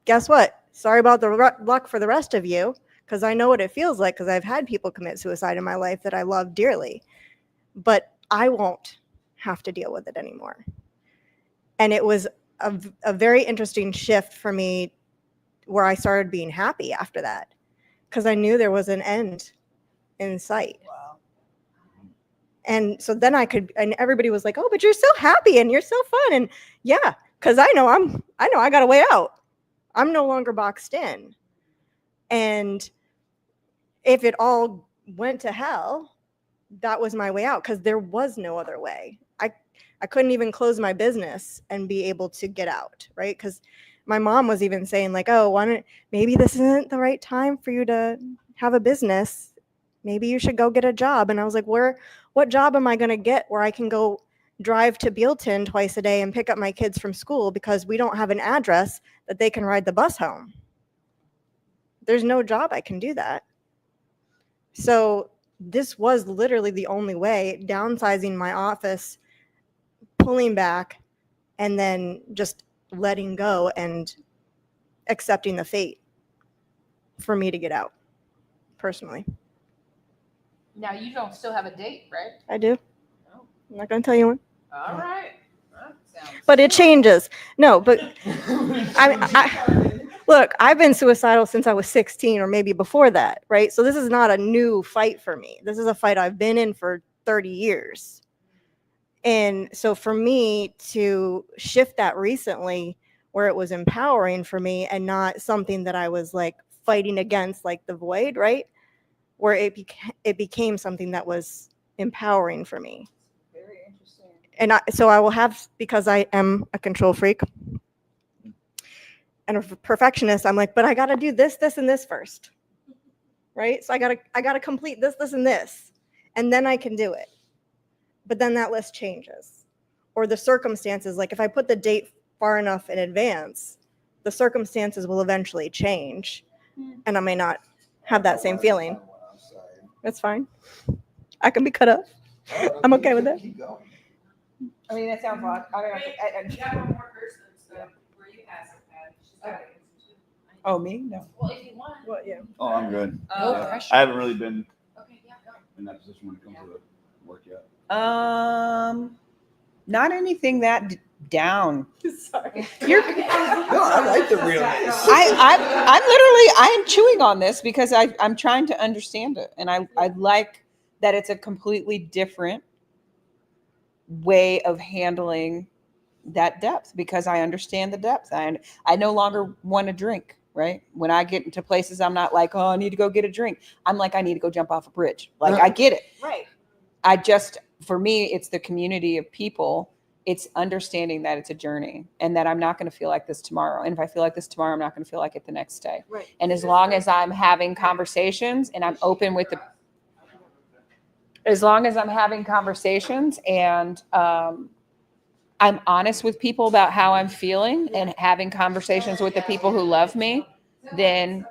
guess what? Sorry about the luck for the rest of you, because I know what it feels like, because I've had people commit suicide in my life that I love dearly, but I won't have to deal with it anymore. And it was a very interesting shift for me, where I started being happy after that, because I knew there was an end in sight. Wow. And so then and everybody was like, oh, but you're so happy and you're so fun. And yeah, because I know I got a way out. I'm no longer boxed in. And if it all went to hell, that was my way out, because there was no other way. I couldn't even close my business and be able to get out, right? Because my mom was even saying like, oh, maybe this isn't the right time for you to have a business. Maybe you should go get a job. And I was like, what job am I going to get where I can go drive to Bealton twice a day and pick up my kids from school, because we don't have an address that they can ride the bus home? There's no job I can do that. So this was literally the only way, downsizing my office, pulling back, and then just letting go and accepting the fate for me to get out personally. Now you don't still have a date, right? I do. Oh. I'm not going to tell you one. All right. But it changes. No, but I look, I've been suicidal since I was 16, or maybe before that, right? So this is not a new fight for me. This is a fight I've been in for 30 years. And so for me to shift that recently, where it was empowering for me and not something that I was like fighting against, like the void, right? Where it became something that was empowering for me. Very interesting. And so I will have, because I am a control freak and a perfectionist, I'm like, but I got to do this, and this first, right? So I got to complete this, and this, and then I can do it. But then that list changes, or the circumstances. Like if I put the date far enough in advance, the circumstances will eventually change, and I may not have that same feeling. That's fine. I can be cut up. I'm okay with that. I mean, that sounds like. You got one more person, so where you pass it, Patty. She's got it. Oh, me? No. Well, if you want. What? Yeah. Oh, I'm good. No Yeah. pressure. I haven't really been Okay, yeah, go. in that position when it comes to the work yet. Not anything that down. Sorry. You're, No, I like the realness. I am chewing on this because I'm trying to understand it. And I like that it's a completely different way of handling that depth because I understand the depth. I no longer want to drink, right? When I get into places, I'm not like, oh, I need to go get a drink. I'm like, I need to go jump off a bridge. Like, I get it. Right. For me, it's the community of people. It's understanding that it's a journey and that I'm not going to feel like this tomorrow. And if I feel like this tomorrow, I'm not going to feel like it the next day. Right. And as long as I'm having conversations and I'm open with as long as I'm having conversations and I'm honest with people about how I'm feeling and having conversations with the people who love me, then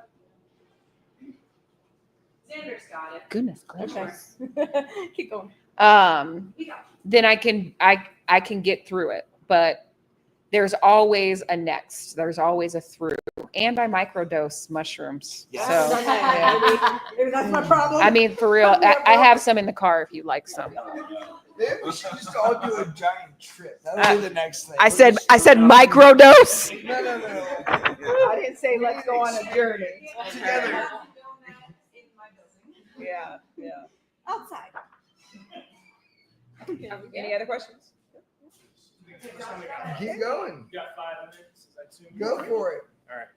Xander's got it. goodness gracious. Keep going. Then I can get through it. But there's always a next. There's always a through. And I microdose mushrooms. Yes. So yeah. Maybe that's my problem. I mean, for real, I have some in the car if you'd like some. Maybe we should just all do a giant trip. That'll be the next thing. I said microdose. No. I didn't say let's go on a journey. Together. Yeah. Outside. Any other questions? Keep going. You got 5 minutes. Go for it. All right.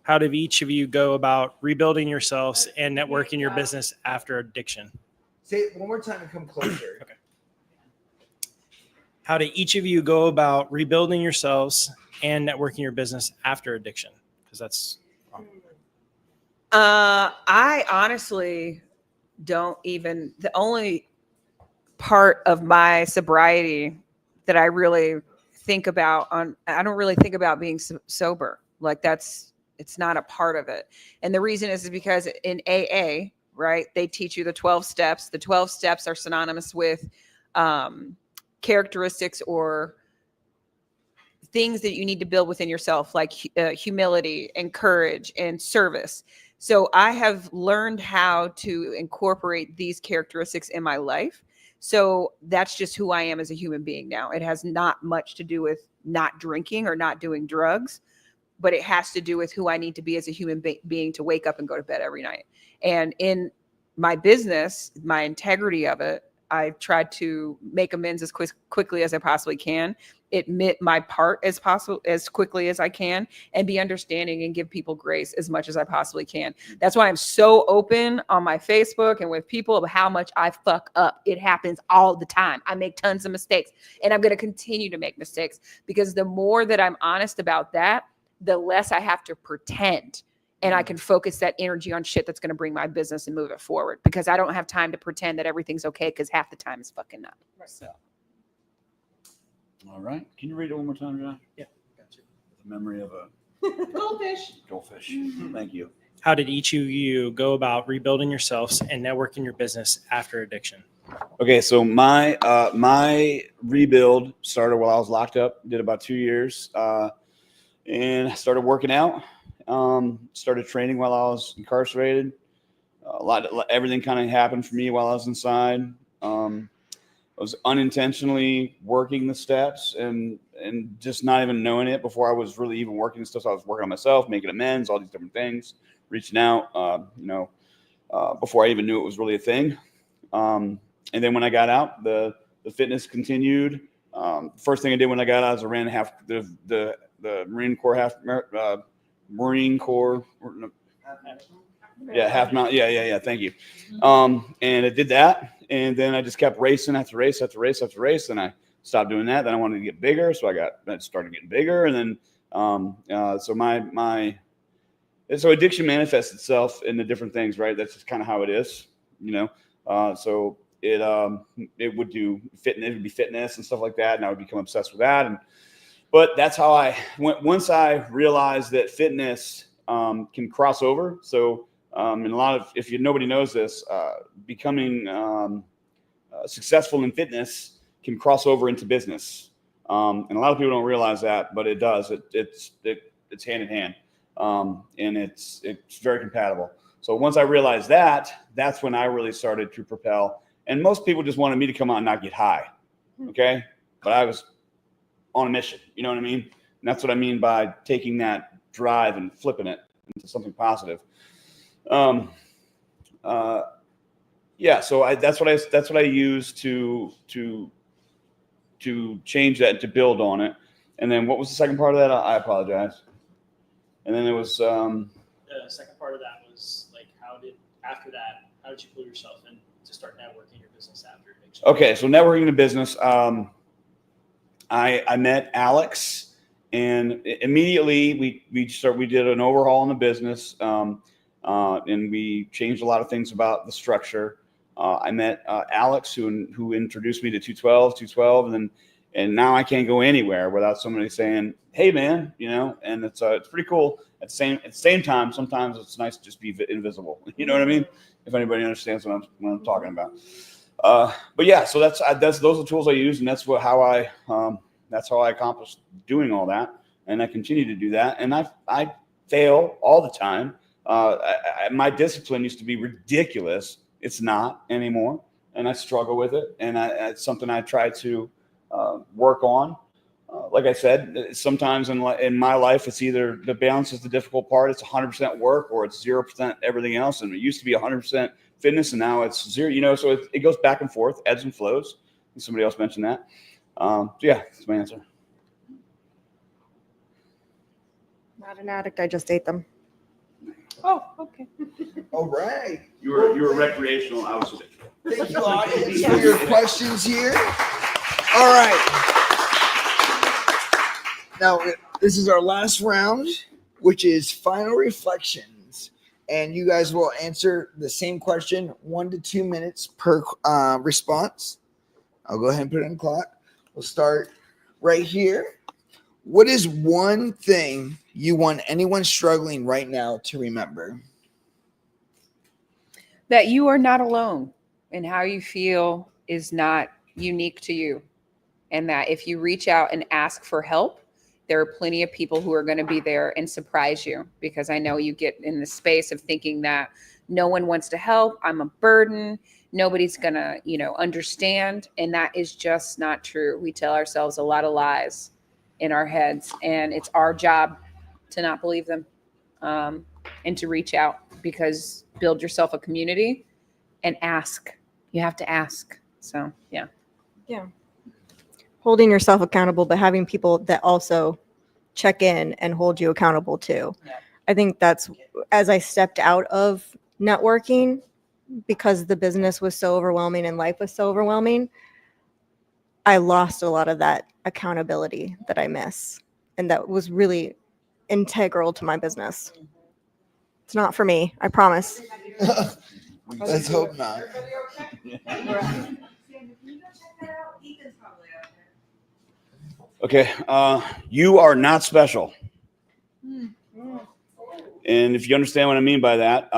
How did each of you go about rebuilding yourselves and networking your business after addiction? Say it one more time and come closer. Okay. How did each of you go about rebuilding yourselves and networking your business after addiction? Because that's I honestly don't even, the only part of my sobriety that I really think about I don't really think about being sober. Like it's not a part of it. And the reason is because in AA, right, they teach you the 12 steps. The 12 steps are synonymous with characteristics or things that you need to build within yourself, like humility and courage and service. So I have learned how to incorporate these characteristics in my life. So that's just who I am as a human being now. It has not much to do with not drinking or not doing drugs, but it has to do with who I need to be as a human being to wake up and go to bed every night. And in my business, my integrity of it, I tried to make amends as quickly as I possibly can, admit my part as quickly as I can, and be understanding and give people grace as much as I possibly can. That's why I'm so open on my Facebook and with people of how much I fuck up. It happens all the time. I make tons of mistakes, and I'm going to continue to make mistakes, because the more that I'm honest about that, the less I have to pretend. And I can focus that energy on shit that's going to bring my business and move it forward, because I don't have time to pretend that everything's okay, because half the time it's fucking not. So. All right. Can you read it one more time, Josh? Yeah, gotcha. The memory of a goldfish. Thank you. how did each of you go about rebuilding yourselves and networking your business after addiction? Okay, so my my rebuild started while I was locked up. Did about 2 years, and I started working out. Started training while I was incarcerated. Everything kind of happened for me while I was inside. I was unintentionally working the steps and just not even knowing it before I was really even working the stuff. So I was working on myself, making amends, all these different things, reaching out, before I even knew it was really a thing. And then when I got out, the fitness continued. First thing I did when I got out is I ran the Marine Corps half mile. Yeah. Thank you. And I did that. And then I just kept racing after race after race after race. And I stopped doing that. Then I wanted to get bigger. So I started getting bigger. And then, so addiction manifests itself into different things, right? That's just kind of how it is, so it would do fitness, it would be fitness and stuff like that. And I would become obsessed with that. But that's how I went. Once I realized that fitness can cross over. So, and if nobody knows this, becoming successful in fitness can cross over into business. And a lot of people don't realize that, but it does. It's hand in hand, and it's very compatible. So once I realized that, that's when I really started to propel. And most people just wanted me to come out and not get high, okay? But I was on a mission. You know what I mean? And that's what I mean by taking that drive and flipping it into something positive. Yeah. So that's what I use to change that, to build on it. And then what was the second part of that? I apologize. And then it was, The second part of that was like, how did you pull yourself in to start networking your business after addiction? okay. So networking the business, I met Alex, and immediately we did an overhaul in the business, and we changed a lot of things about the structure. I met Alex, who introduced me to 212, and now I can't go anywhere without somebody saying, "Hey, man," and it's pretty cool. At the same time, sometimes it's nice to just be invisible. You know what I mean? If anybody understands what I'm talking about. But yeah, so those are the tools I use, and that's how I accomplished doing all that, and I continue to do that. And I fail all the time. My discipline used to be ridiculous. It's not anymore, and I struggle with it. And it's something I try to work on. Like I said, sometimes in my life, it's either the balance is the difficult part. It's 100% work, or it's 0% everything else. And it used to be 100% fitness, and now it's 0. So it goes back and forth, ebbs and flows. Somebody else mentioned that. So yeah, that's my answer. Not an addict. I just ate them. Oh, okay. All right. You were recreational. I was addicted. Thank you, audience, for your questions here. All right. Now, this is our last round, which is final reflections. And you guys will answer the same question, 1 to 2 minutes per response. I'll go ahead and put it on the clock. We'll start right here. What is one thing you want anyone struggling right now to remember? That you are not alone, and how you feel is not unique to you. And that if you reach out and ask for help, there are plenty of people who are going to be there and surprise you, because I know you get in the space of thinking that no one wants to help. I'm a burden. Nobody's going to, understand. And that is just not true. We tell ourselves a lot of lies in our heads, and it's our job to not believe them, and to reach out, because build yourself a community and ask. You have to ask. So, yeah. Yeah. Holding yourself accountable, but having people that also check in and hold you accountable too. Yeah. I think that's, as I stepped out of networking because the business was so overwhelming and life was so overwhelming, I lost a lot of that accountability that I miss. And that was really integral to my business. It's not for me, I promise. Let's hope not. Okay. You are not special. And if you understand what I mean by that,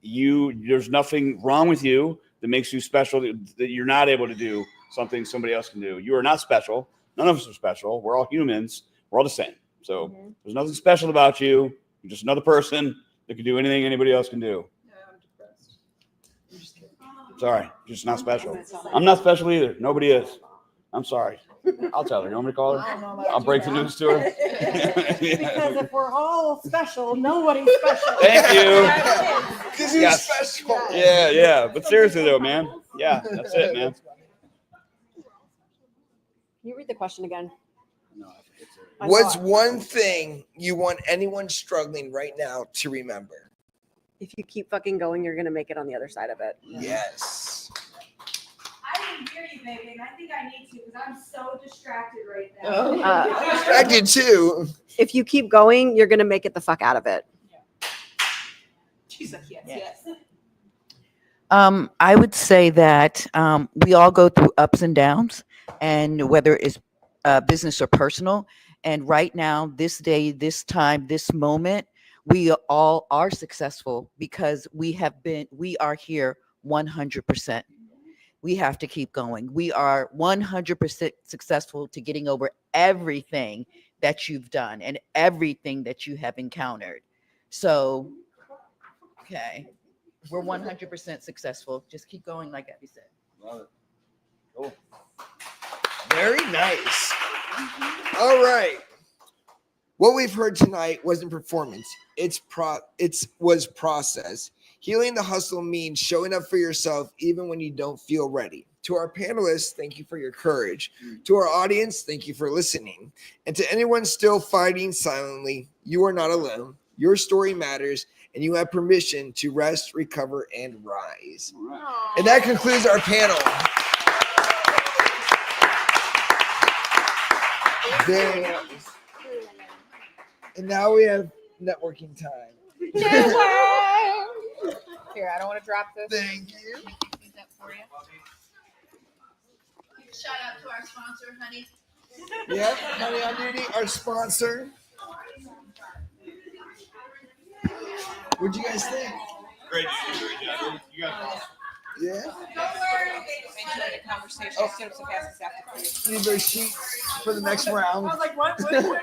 there's nothing wrong with you that makes you special, that you're not able to do something somebody else can do. You are not special. None of us are special. We're all humans. We're all the same. So there's nothing special about you. You're just another person that can do anything anybody else can do. Sorry, you're just not special. I'm not special either. Nobody is. I'm sorry. I'll tell her. You want me to call her? I'll break the news to her. Because if we're all special, nobody's special. Thank you. Because you're Yes. special. Yeah. But seriously though, man. Yeah, that's it, man. Can you read the question again? What's one thing you want anyone struggling right now to remember? If you keep fucking going, you're going to make it on the other side of it. Yes. I didn't hear you, baby, and I think I need to, because I'm so distracted right now. Distracted too. If you keep going, you're going to make it the fuck out of it. She's like, yes. I would say that we all go through ups and downs, and whether it's business or personal. And right now, this day, this time, this moment, we all are successful because we are here 100%. We have to keep going. We are 100% successful to getting over everything that you've done and everything that you have encountered. So, okay, we're 100% successful. Just keep going, like Abby said. Love it. Cool. Very nice. All right. What we've heard tonight wasn't performance. It was process. Healing the hustle means showing up for yourself even when you don't feel ready. To our panelists, thank you for your courage. To our audience, thank you for listening. And to anyone still fighting silently, you are not alone. Your story matters, and you have permission to rest, recover, and rise. And that concludes our panel. Very nice. And now we have networking time. Here, I don't want to drop this. Thank you. Use that for you. Shout out to our sponsor, honey. Yep, Honey on Duty, our sponsor. What'd you guys think? Great job. You guys. Yeah. Enjoy the conversation. Oh. Sit up so fast as after. Need those sheets for the next round. I was like, what's happening?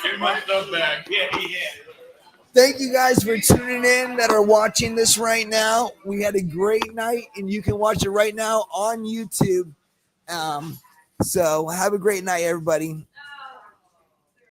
Give my stuff back. Yeah. Thank you guys for tuning in that are watching this right now. We had a great night, and you can watch it right now on YouTube. So have a great night, everybody.